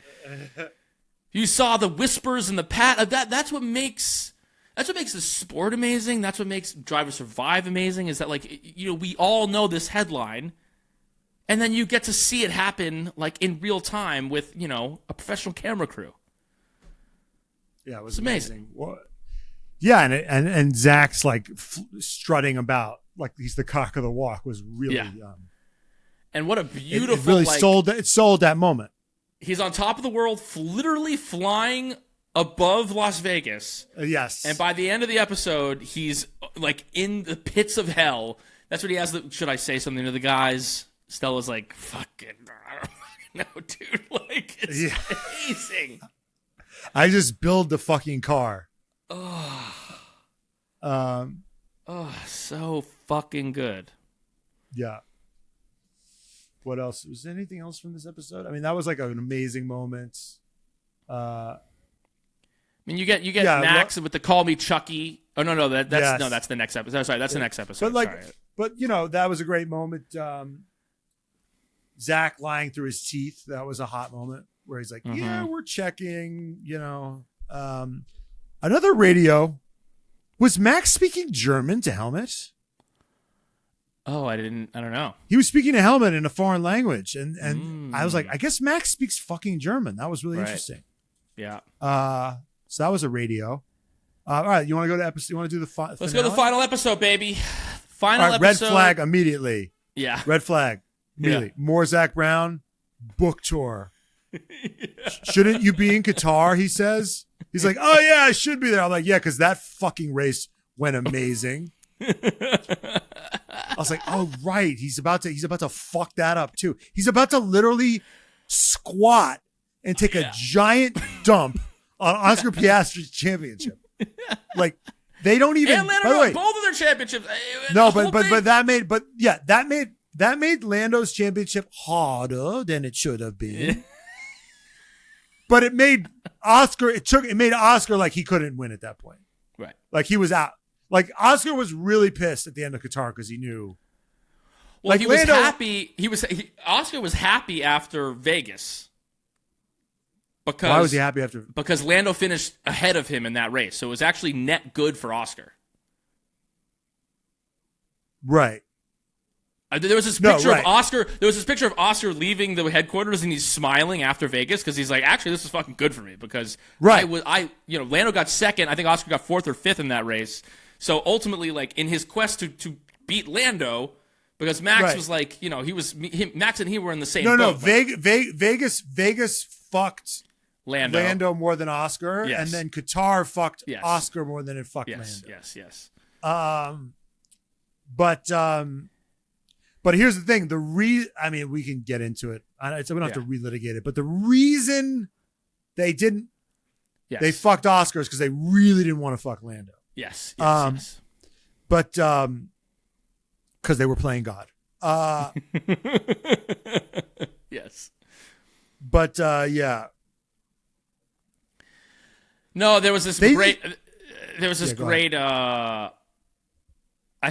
You saw the whispers and the pat. That's what makes the sport amazing. That's what makes Drive to Survive amazing. Is that, like, we all know this headline. And then you get to see it happen, like, in real time with, a professional camera crew. Yeah, it was amazing. Yeah, and Zach's, like, strutting about like he's the cock of the walk was really. And what a beautiful. It really sold that moment. He's on top of the world, literally flying above Las Vegas. Yes. And by the end of the episode, he's, like, in the pits of hell. That's what he has. Should I say something to the guys? Stella's like, fucking, I don't know, dude. Like, it's amazing. I just build the fucking car. So fucking good. Yeah. What else? Was there anything else from this episode? I mean, that was like an amazing moment. I mean, you get Max with the "Call Me Chucky." Oh no, that's the next episode. Sorry, that's the next episode. But that was a great moment. Zach lying through his teeth. That was a hot moment where he's like, yeah, we're checking, another radio. Was Max speaking German to Helmet? Oh, I don't know. He was speaking to Helmet in a foreign language. And I was like, I guess Max speaks fucking German. That was really interesting. Yeah. So that was a radio. All right. You want to go to episode? You want to do the finale? Let's go to the final episode, baby. Final episode. Red flag immediately. Yeah. Red flag. Immediately. Yeah. More Zak Brown. Book tour. Shouldn't you be in Qatar? He says. He's like, oh yeah, I should be there. I'm like, yeah, because that fucking race went amazing. I was like, oh right, he's about to fuck that up too. He's about to literally squat and take a giant dump on Oscar Piastri's championship. Like they don't even. And Lando both of their championships. No, but that made Lando's championship harder than it should have been. But it made Oscar. It made Oscar like he couldn't win at that point. Right. Like he was out. Like Oscar was really pissed at the end of Qatar because he knew. Well, like, he was happy. Oscar was happy after Vegas. Because why was he happy after? Because Lando finished ahead of him in that race, so it was actually net good for Oscar. Right. There was this picture of Oscar. There was this picture of Oscar leaving the headquarters, and he's smiling after Vegas because he's like, "Actually, this is fucking good for me." Because Lando got second. I think Oscar got fourth or fifth in that race. So ultimately, like in his quest to beat Lando, because Max was like, Max and he were in the same boat. No, Vegas fucked Lando more than Oscar, and then Qatar fucked Oscar more than it fucked Lando. Yes. But here's the thing: we can get into it. So we don't have to relitigate it. But the reason they didn't, they fucked Oscars because they really didn't want to fuck Lando. Yes. But because they were playing God. Yes. But yeah. No, there was this great. I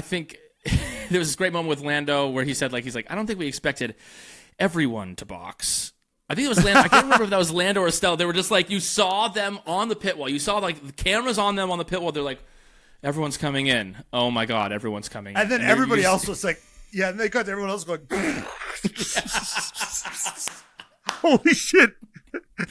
think. There was this great moment with Lando where he said, I don't think we expected everyone to box. I think it was Lando. I can't remember if that was Lando or Estelle. They were just like, you saw them on the pit wall. You saw the cameras on them on the pit wall. They're like, everyone's coming in. Oh my God, everyone's coming in. And then everybody else was like, and they cut everyone else going, holy shit,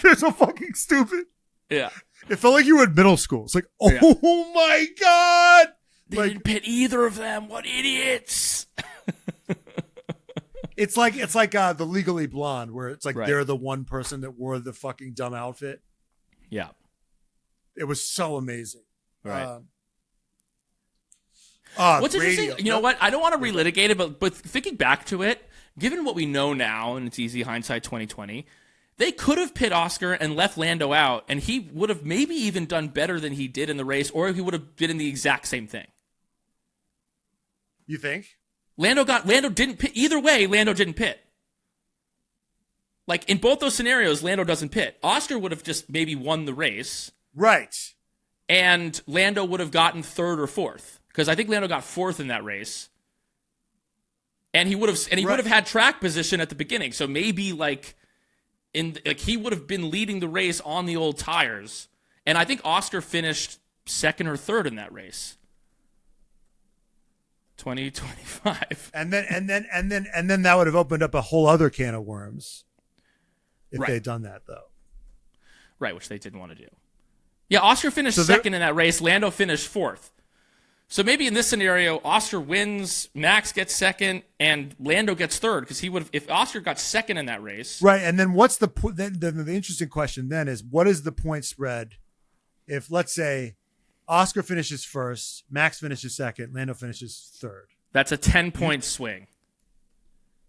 they're so fucking stupid. Yeah. It felt like you were in middle school. It's like, oh my God. They didn't pit either of them. What idiots! It's like the Legally Blonde, where it's like they're the one person that wore the fucking dumb outfit. Yeah, it was so amazing. Right. What's interesting, you know what? I don't want to relitigate it, but thinking back to it, given what we know now, and it's easy hindsight 2020, they could have pit Oscar and left Lando out, and he would have maybe even done better than he did in the race, or he would have been in the exact same thing. You think? Lando didn't pit. Either way, Lando didn't pit. Like, in both those scenarios, Lando doesn't pit. Oscar would have just maybe won the race. Right. And Lando would have gotten third or fourth. Because I think Lando got fourth in that race. And he would have had track position at the beginning. So maybe he would have been leading the race on the old tires. And I think Oscar finished second or third in that race. 2025. And then that would have opened up a whole other can of worms if they'd done that, though. Right, which they didn't want to do. Yeah, Oscar finished second in that race. Lando finished fourth. So maybe in this scenario, Oscar wins, Max gets second, and Lando gets third because he would have, if Oscar got second in that race. Right, and then what's the interesting question then is what is the point spread if, let's say, Oscar finishes first, Max finishes second, Lando finishes third? That's a 10-point swing.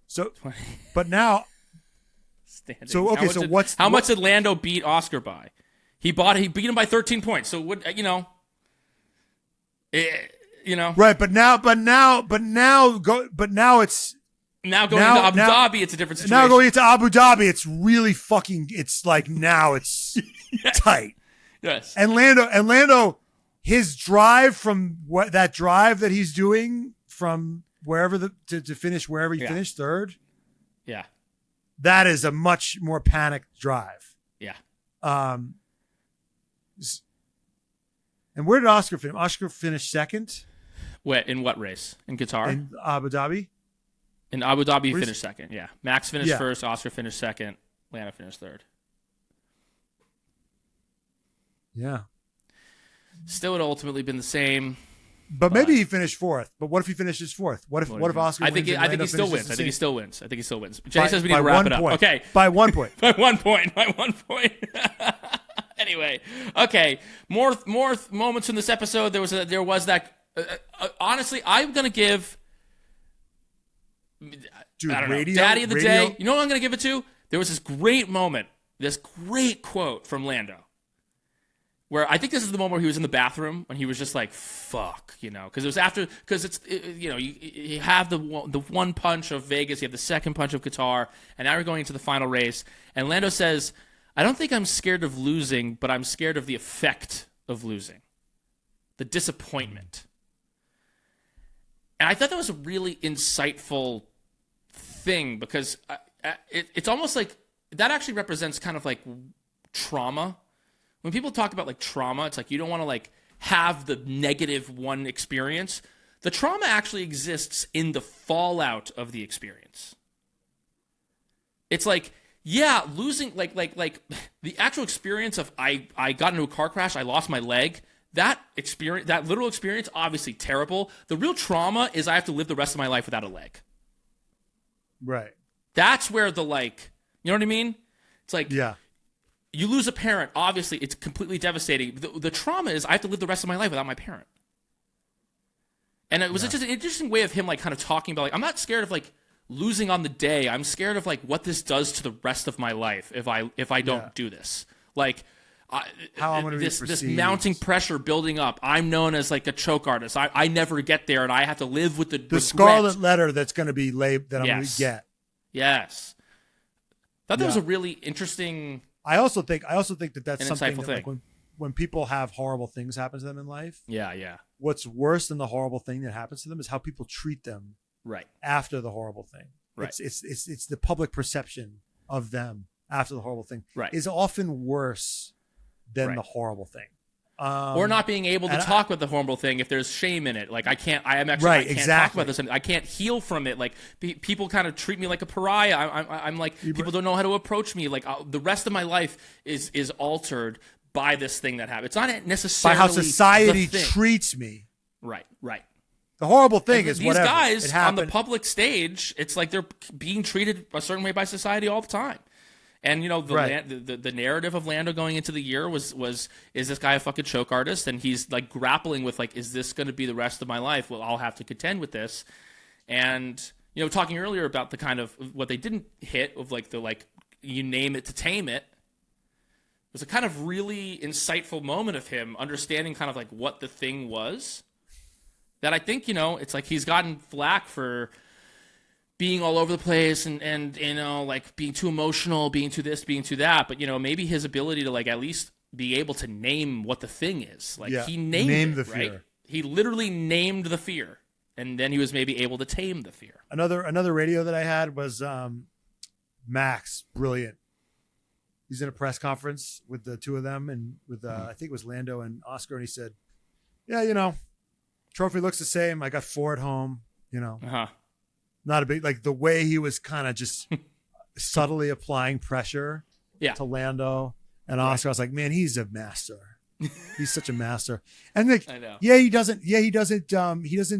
So, but now, standing. So okay, how much did Lando beat Oscar by? He beat him by 13 points. So right, but now it's going to Abu Dhabi. It's a different situation. Now going into Abu Dhabi, it's really it's like now it's tight. Yes, and Lando, his drive from that drive that he's doing from wherever to finish wherever he finished third. Yeah, that is a much more panicked drive. Yeah. And where did Oscar finish? Oscar finished second. In what race? In Qatar? In Abu Dhabi. In Abu Dhabi, he finished second. Yeah, Max finished first. Oscar finished second. Lando finished third. Yeah. Still would have ultimately been the same. But maybe he finished fourth. But what if he finishes fourth? What if Oscar wins? I think he still wins. I think he still wins. Jay says we need to wrap it up. Okay. By 1 point. By 1 point. By 1 point. Anyway, okay. More moments in this episode. There was that. Honestly, I'm gonna give. Dude, I don't know. Daddy of the day. You know what I'm gonna give it to? There was this great moment, this great quote from Lando, where I think this is the moment where he was in the bathroom when he was just like, "Fuck," because it was after you have the one punch of Vegas, you have the second punch of Qatar, and now we're going into the final race, and Lando says, I don't think I'm scared of losing, but I'm scared of the effect of losing. The disappointment. And I thought that was a really insightful thing because it's almost like that actually represents kind of like trauma. When people talk about like trauma, it's like you don't want to like have the negative one experience. The trauma actually exists in the fallout of the experience. It's like, yeah, losing like the actual experience of I got into a car crash, I lost my leg. That experience, that literal experience, obviously terrible. The real trauma is I have to live the rest of my life without a leg. Right. That's where the you know what I mean? It's like, yeah. You lose a parent, obviously it's completely devastating. The trauma is I have to live the rest of my life without my parent. And it was just an interesting way of him like kind of talking about I'm not scared of like losing on the day. I'm scared of like what this does to the rest of my life if I don't do this. Like how I'm gonna this mounting pressure building up. I'm known as like a choke artist. I never get there, and I have to live with the scarlet letter that's going to be labeled that I'm going to get. Yes, thought that was a really interesting. I also think that's something that, thing. Like, when people have horrible things happen to them in life. Yeah. What's worse than the horrible thing that happens to them is how people treat them. Right. After the horrible thing. Right. It's the public perception of them after the horrible thing. Right. Is often worse than the horrible thing. Or not being able to talk about the horrible thing if there's shame in it. Like I can't talk about this and I can't heal from it. Like people kind of treat me like a pariah. I'm like, people don't know how to approach me. Like the rest of my life is altered by this thing that happened. It's not necessarily by how society treats me. Right. The horrible thing is these whatever. Guys on the public stage, it's like they're being treated a certain way by society all the time. And you know Right. the narrative of Lando going into the year was is this guy a fucking choke artist? And he's like grappling with like, is this going to be the rest of my life? Well, I'll have to contend with this. And you know, talking earlier about the kind of what they didn't hit of like the like you name it to tame it. It was a kind of really insightful moment of him understanding kind of like what the thing was. That I think, you know, it's like he's gotten flack for being all over the place and you know, like being too emotional, being too this, being too that. But, you know, maybe his ability to like at least be able to name what the thing is. Like he named the it, fear. right? He literally named the fear. And then he was maybe able to tame the fear. Another radio that I had was Max, brilliant. He's in a press conference with the two of them and with I think it was Lando and Oscar, and he said, "Yeah, you know, trophy looks the same. I got 4 at home. You know, not a big like the way he was kind of just subtly applying pressure to Lando and Oscar. I was like, man, he's a master. He's such a master. And like, I know. he doesn't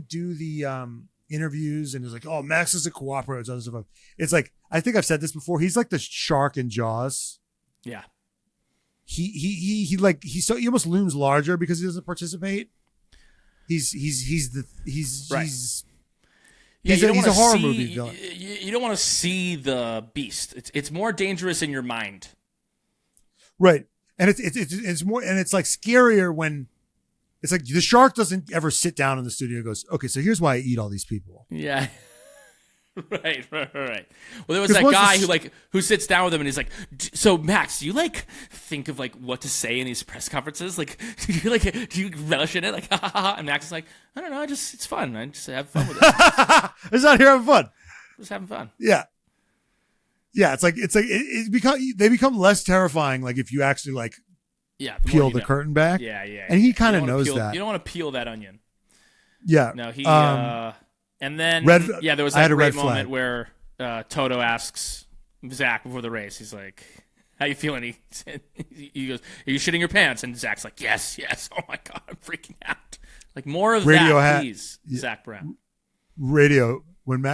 do the interviews and he's like, oh, Max is a cooperator. It's like, I think I've said this before. He's like the shark in Jaws. Yeah. He almost looms larger because he doesn't participate. He's a horror movie villain. You don't want to see the beast. It's more dangerous in your mind. Right. And it's more, and it's like scarier when it's like the shark doesn't ever sit down in the studio and goes, okay, so here's why I eat all these people. Yeah. Right. Well, there was that guy who sits down with him and he's like, so Max, do you like think of like what to say in these press conferences? Like, do you relish in it? Like, ha ha ha. And Max is like, I don't know. It's fun. I just have fun with it. It's not here having fun. Just having fun. Yeah. Yeah. They become less terrifying. Like if you actually like, peel the curtain back. Yeah. And he kind of knows that. You don't want to peel that onion. Yeah. No, he, and then, there was that great moment where Toto asks Zak before the race. He's like, how you feeling? He goes, are you shitting your pants? And Zak's like, yes. Oh, my God, I'm freaking out. Like, more of that, please, Zak Brown. Radio, when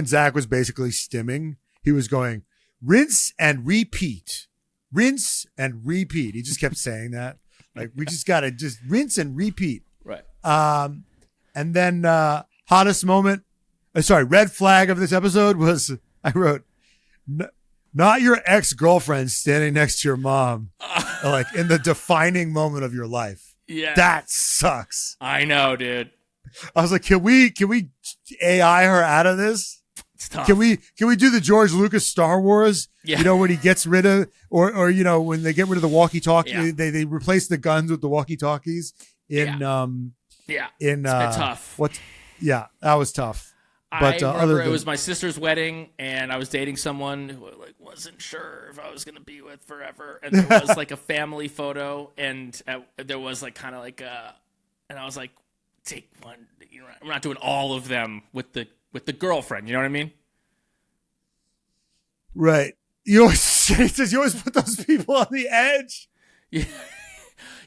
Zak was basically stimming, he was going, rinse and repeat. Rinse and repeat. He just kept saying that. Like, we just got to just rinse and repeat. Right. And then hottest moment, red flag of this episode was, I wrote, not your ex-girlfriend standing next to your mom, like in the defining moment of your life. Yeah. That sucks. I know, dude. I was like, can we AI her out of this? It's tough. Can we do the George Lucas Star Wars? Yeah. You know, when he gets rid of, or you know, when they get rid of the walkie-talkie, they replace the guns with the walkie-talkies in it's been tough. Yeah, that was tough. But I remember it was my sister's wedding, and I was dating someone who like wasn't sure if I was going to be with forever, and there was like a family photo, and there was like kind of like and I was like, take one. You know, we're not doing all of them with the girlfriend. You know what I mean? Right. You always put those people on the edge. Yeah.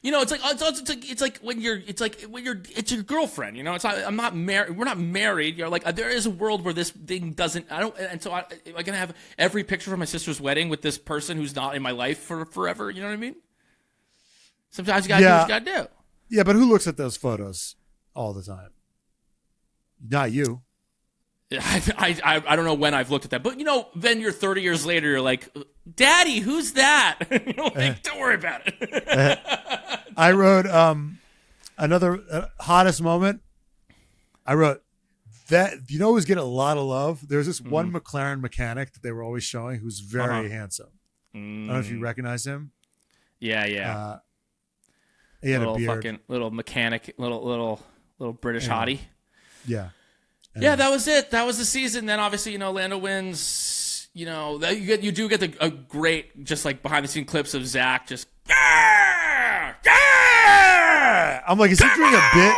You know, it's like when it's your girlfriend. You know, it's not, I'm not married. We're not married. You're like, there is a world where this thing doesn't. And so I'm gonna have every picture from my sister's wedding with this person who's not in my life for forever. You know what I mean? Sometimes you gotta do what you gotta do. Yeah, but who looks at those photos all the time? Not you. I don't know when I've looked at that, but you know, then you're 30 years later, you're like, Daddy, who's that? You know, like, don't worry about it. I wrote another hottest moment. I wrote that, you know, who's getting a lot of love. There's this one McLaren mechanic that they were always showing who's very handsome. I don't know if you recognize him. Yeah. He had little a beard. Fucking little mechanic, little British hottie. Yeah. Yeah, that was it. That was the season. Then obviously, you know, Lando wins. You know, you do get a great just like behind the scene clips of Zak just. Yeah! I'm like, is he doing a bit?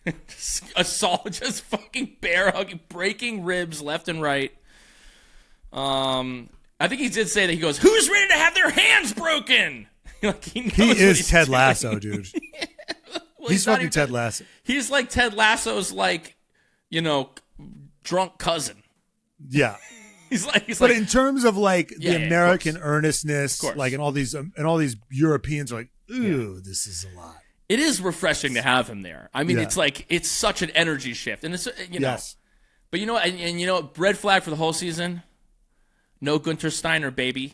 Lando! Assault, just fucking bear hugging, breaking ribs left and right. I think he did say that. He goes, "Who's ready to have their hands broken?" Like he is Ted Lasso, dude. Well, he's fucking Ted Lasso. He's like Ted Lasso's like drunk cousin. Yeah. He's But like, in terms of like the American earnestness, course. like and all these Europeans are like, ooh, this is a lot. it is refreshing to have him there. I mean, it's such an energy shift, and it's Yes. But and red flag for the whole season. No Gunter Steiner, baby.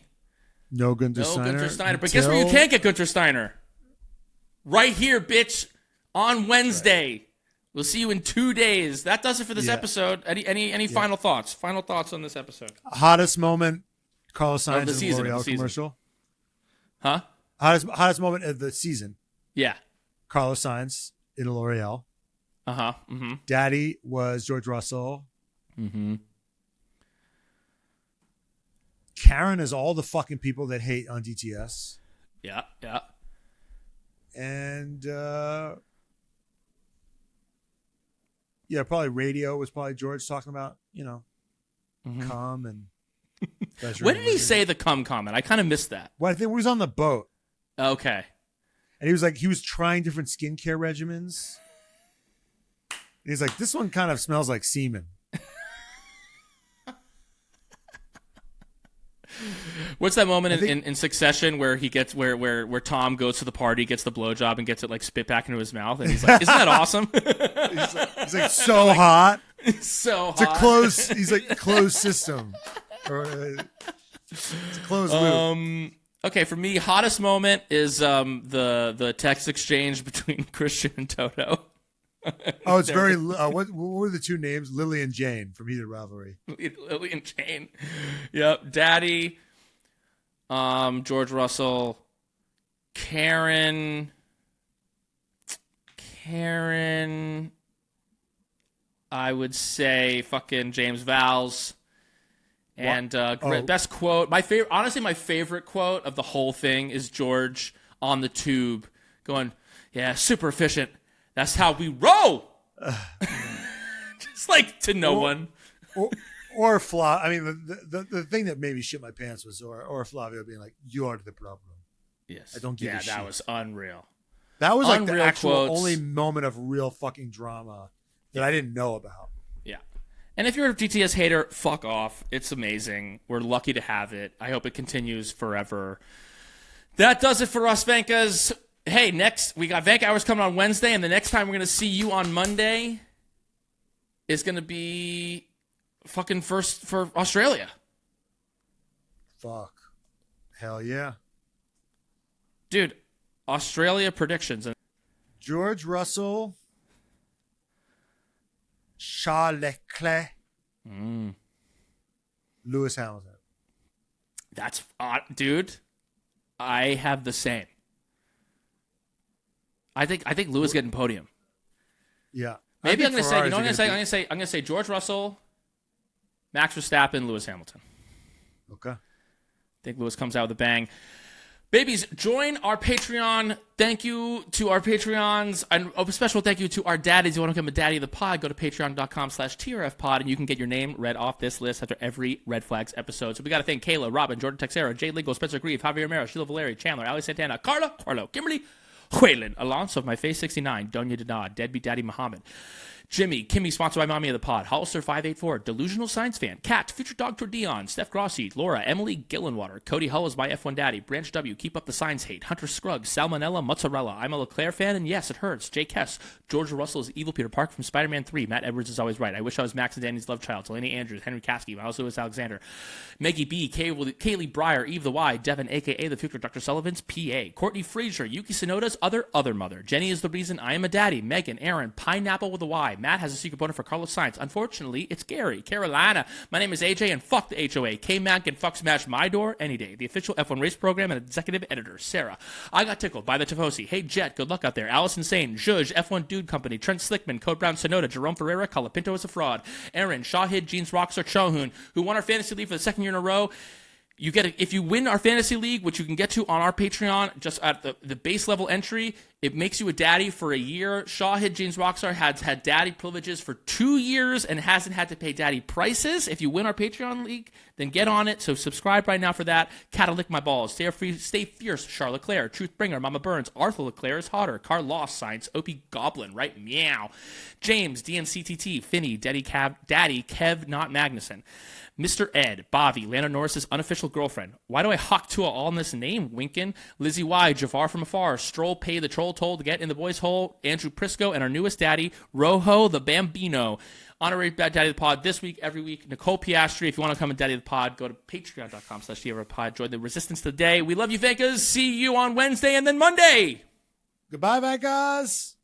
No Gunter Steiner. But guess where you can't get Gunter Steiner? Right here, bitch. On Wednesday. Right. We'll see you in 2 days. That does it for this episode. Any final thoughts? Final thoughts on this episode? Hottest moment, Carlos Sainz in the L'Oreal commercial. Huh? Hottest moment of the season. Yeah. Carlos Sainz in L'Oreal. Uh-huh. Mm-hmm. Daddy was George Russell. Mm-hmm. Karen is all the fucking people that hate on DTS. Yeah, yeah. And probably radio was probably George talking about, cum and. When did he say the cum comment? I kind of missed that. Well, I think he was on the boat. Okay. And he was trying different skincare regimens. And he's like, this one kind of smells like semen. What's that moment in Succession where he gets where Tom goes to the party, gets the blowjob, and gets it like spit back into his mouth, and he's like, "Isn't that awesome?" he's like so hot. It's so hot. It's a closed. He's like closed system. It's a closed loop. Okay, for me, hottest moment is the text exchange between Christian and Toto. Oh, it's very. What were the two names? Lily and Jane from Heated Rivalry. Lily and Jane. Yep. Daddy. George Russell. Karen. I would say fucking James Valls. And best quote. My favorite quote of the whole thing is George on the tube going, "Yeah, super efficient. That's how we roll." Just like to no one. Or Flavio. I mean, the thing that made me shit my pants was or Flavio being like, "You are the problem." Yes. I don't give a shit. Yeah, that was unreal. That was like unreal the actual quotes. only moment of real fucking drama that I didn't know about. Yeah. And if you're a GTS hater, fuck off. It's amazing. We're lucky to have it. I hope it continues forever. That does it for us, Vankas. Hey, next, we got Vank Hours coming on Wednesday, and the next time we're going to see you on Monday is going to be fucking first for Australia. Fuck. Hell yeah. Dude, Australia predictions. George Russell, Charles Leclerc, Lewis Hamilton. That's dude. I have the same. I think Lewis getting podium. Yeah. Maybe I'm going to say. You know what I'm going to say George Russell, Max Verstappen, Lewis Hamilton. Okay. I think Lewis comes out with a bang. Babies, join our Patreon. Thank you to our Patreons. And a special thank you to our daddies. If you want to become a daddy of the pod, go to patreon.com/TRFpod, and you can get your name read off this list after every Red Flags episode. So we got to thank Kayla, Robin, Jordan Texera, Jade Lingo, Spencer Grieve, Javier Romero, Sheila Valeri, Chandler, Ali Santana, Carla, Carlo, Kimberly, Waylon, Alonso of My Face 69, Donya Dada, Deadbeat Daddy Muhammad, Jimmy, Kimmy, sponsored by Mommy of the Pod, Hollister584, Delusional Science Fan, Kat, Future Dog Tordion, Steph Grossi, Laura, Emily Gillenwater, Cody Hull is my F1 Daddy, Branch W, Keep Up the Signs Hate, Hunter Scruggs, Salmonella, Mozzarella, I'm a Leclerc fan, and yes, it hurts, Jake Hess, George Russell is Evil Peter Park from Spider-Man 3, Matt Edwards is always right, I wish I was Max and Danny's love child, Delaney Andrews, Henry Caskey, Miles Lewis Alexander, Maggie B, Kaylee Breyer, Eve the Y, Devin, a.k.a. the future Dr. Sullivan's PA, Courtney Frazier, Yuki Sonoda's other mother, Jenny is the reason I am a daddy, Megan, Aaron, Pineapple with a Y, Matt has a secret bonus for Carlos Sainz. Unfortunately, it's Gary. Carolina. My name is AJ, and fuck the HOA. K-Man can fuck smash my door any day. The official F1 race program and executive editor, Sarah. I got tickled by the Tifosi. Hey, Jet, good luck out there. Allison Sane, Zhuzh, F1 Dude Company, Trent Slickman, Code Brown Sonoda, Jerome Ferreira, Colapinto is a fraud. Aaron, Shahid, Jeans Rockstar, Chohun, who won our fantasy league for the second year in a row. You get if you win our fantasy league, which you can get to on our Patreon, just at the base level entry, It makes you a daddy for a year. Shawhead James Rockstar has had daddy privileges for 2 years and hasn't had to pay daddy prices. If you win our Patreon league, then get on it. So subscribe right now for that. Cat'll lick my balls. Stay fierce. Charlotte Claire. Truthbringer. Mama Burns. Arthur Leclerc is hotter. Carlos Science. Opie Goblin. Right? Meow. James. DNCTT. Finney. Daddy Kev. Not Magnuson. Mr. Ed, Bobby, Lando Norris's unofficial girlfriend. Why do I hawk to all in this name? Winkin, Lizzie Y, Javar from afar, Stroll, Pay the troll toll to get in the boys' hole, Andrew Prisco, and our newest daddy, Rojo the Bambino. Honorary Daddy of the Pod this week, every week. Nicole Piastri, if you want to come and Daddy of the Pod, go to patreon.com/DaddyOfThePod. Join the resistance today. We love you, Vegas. See you on Wednesday and then Monday. Goodbye, Vegas.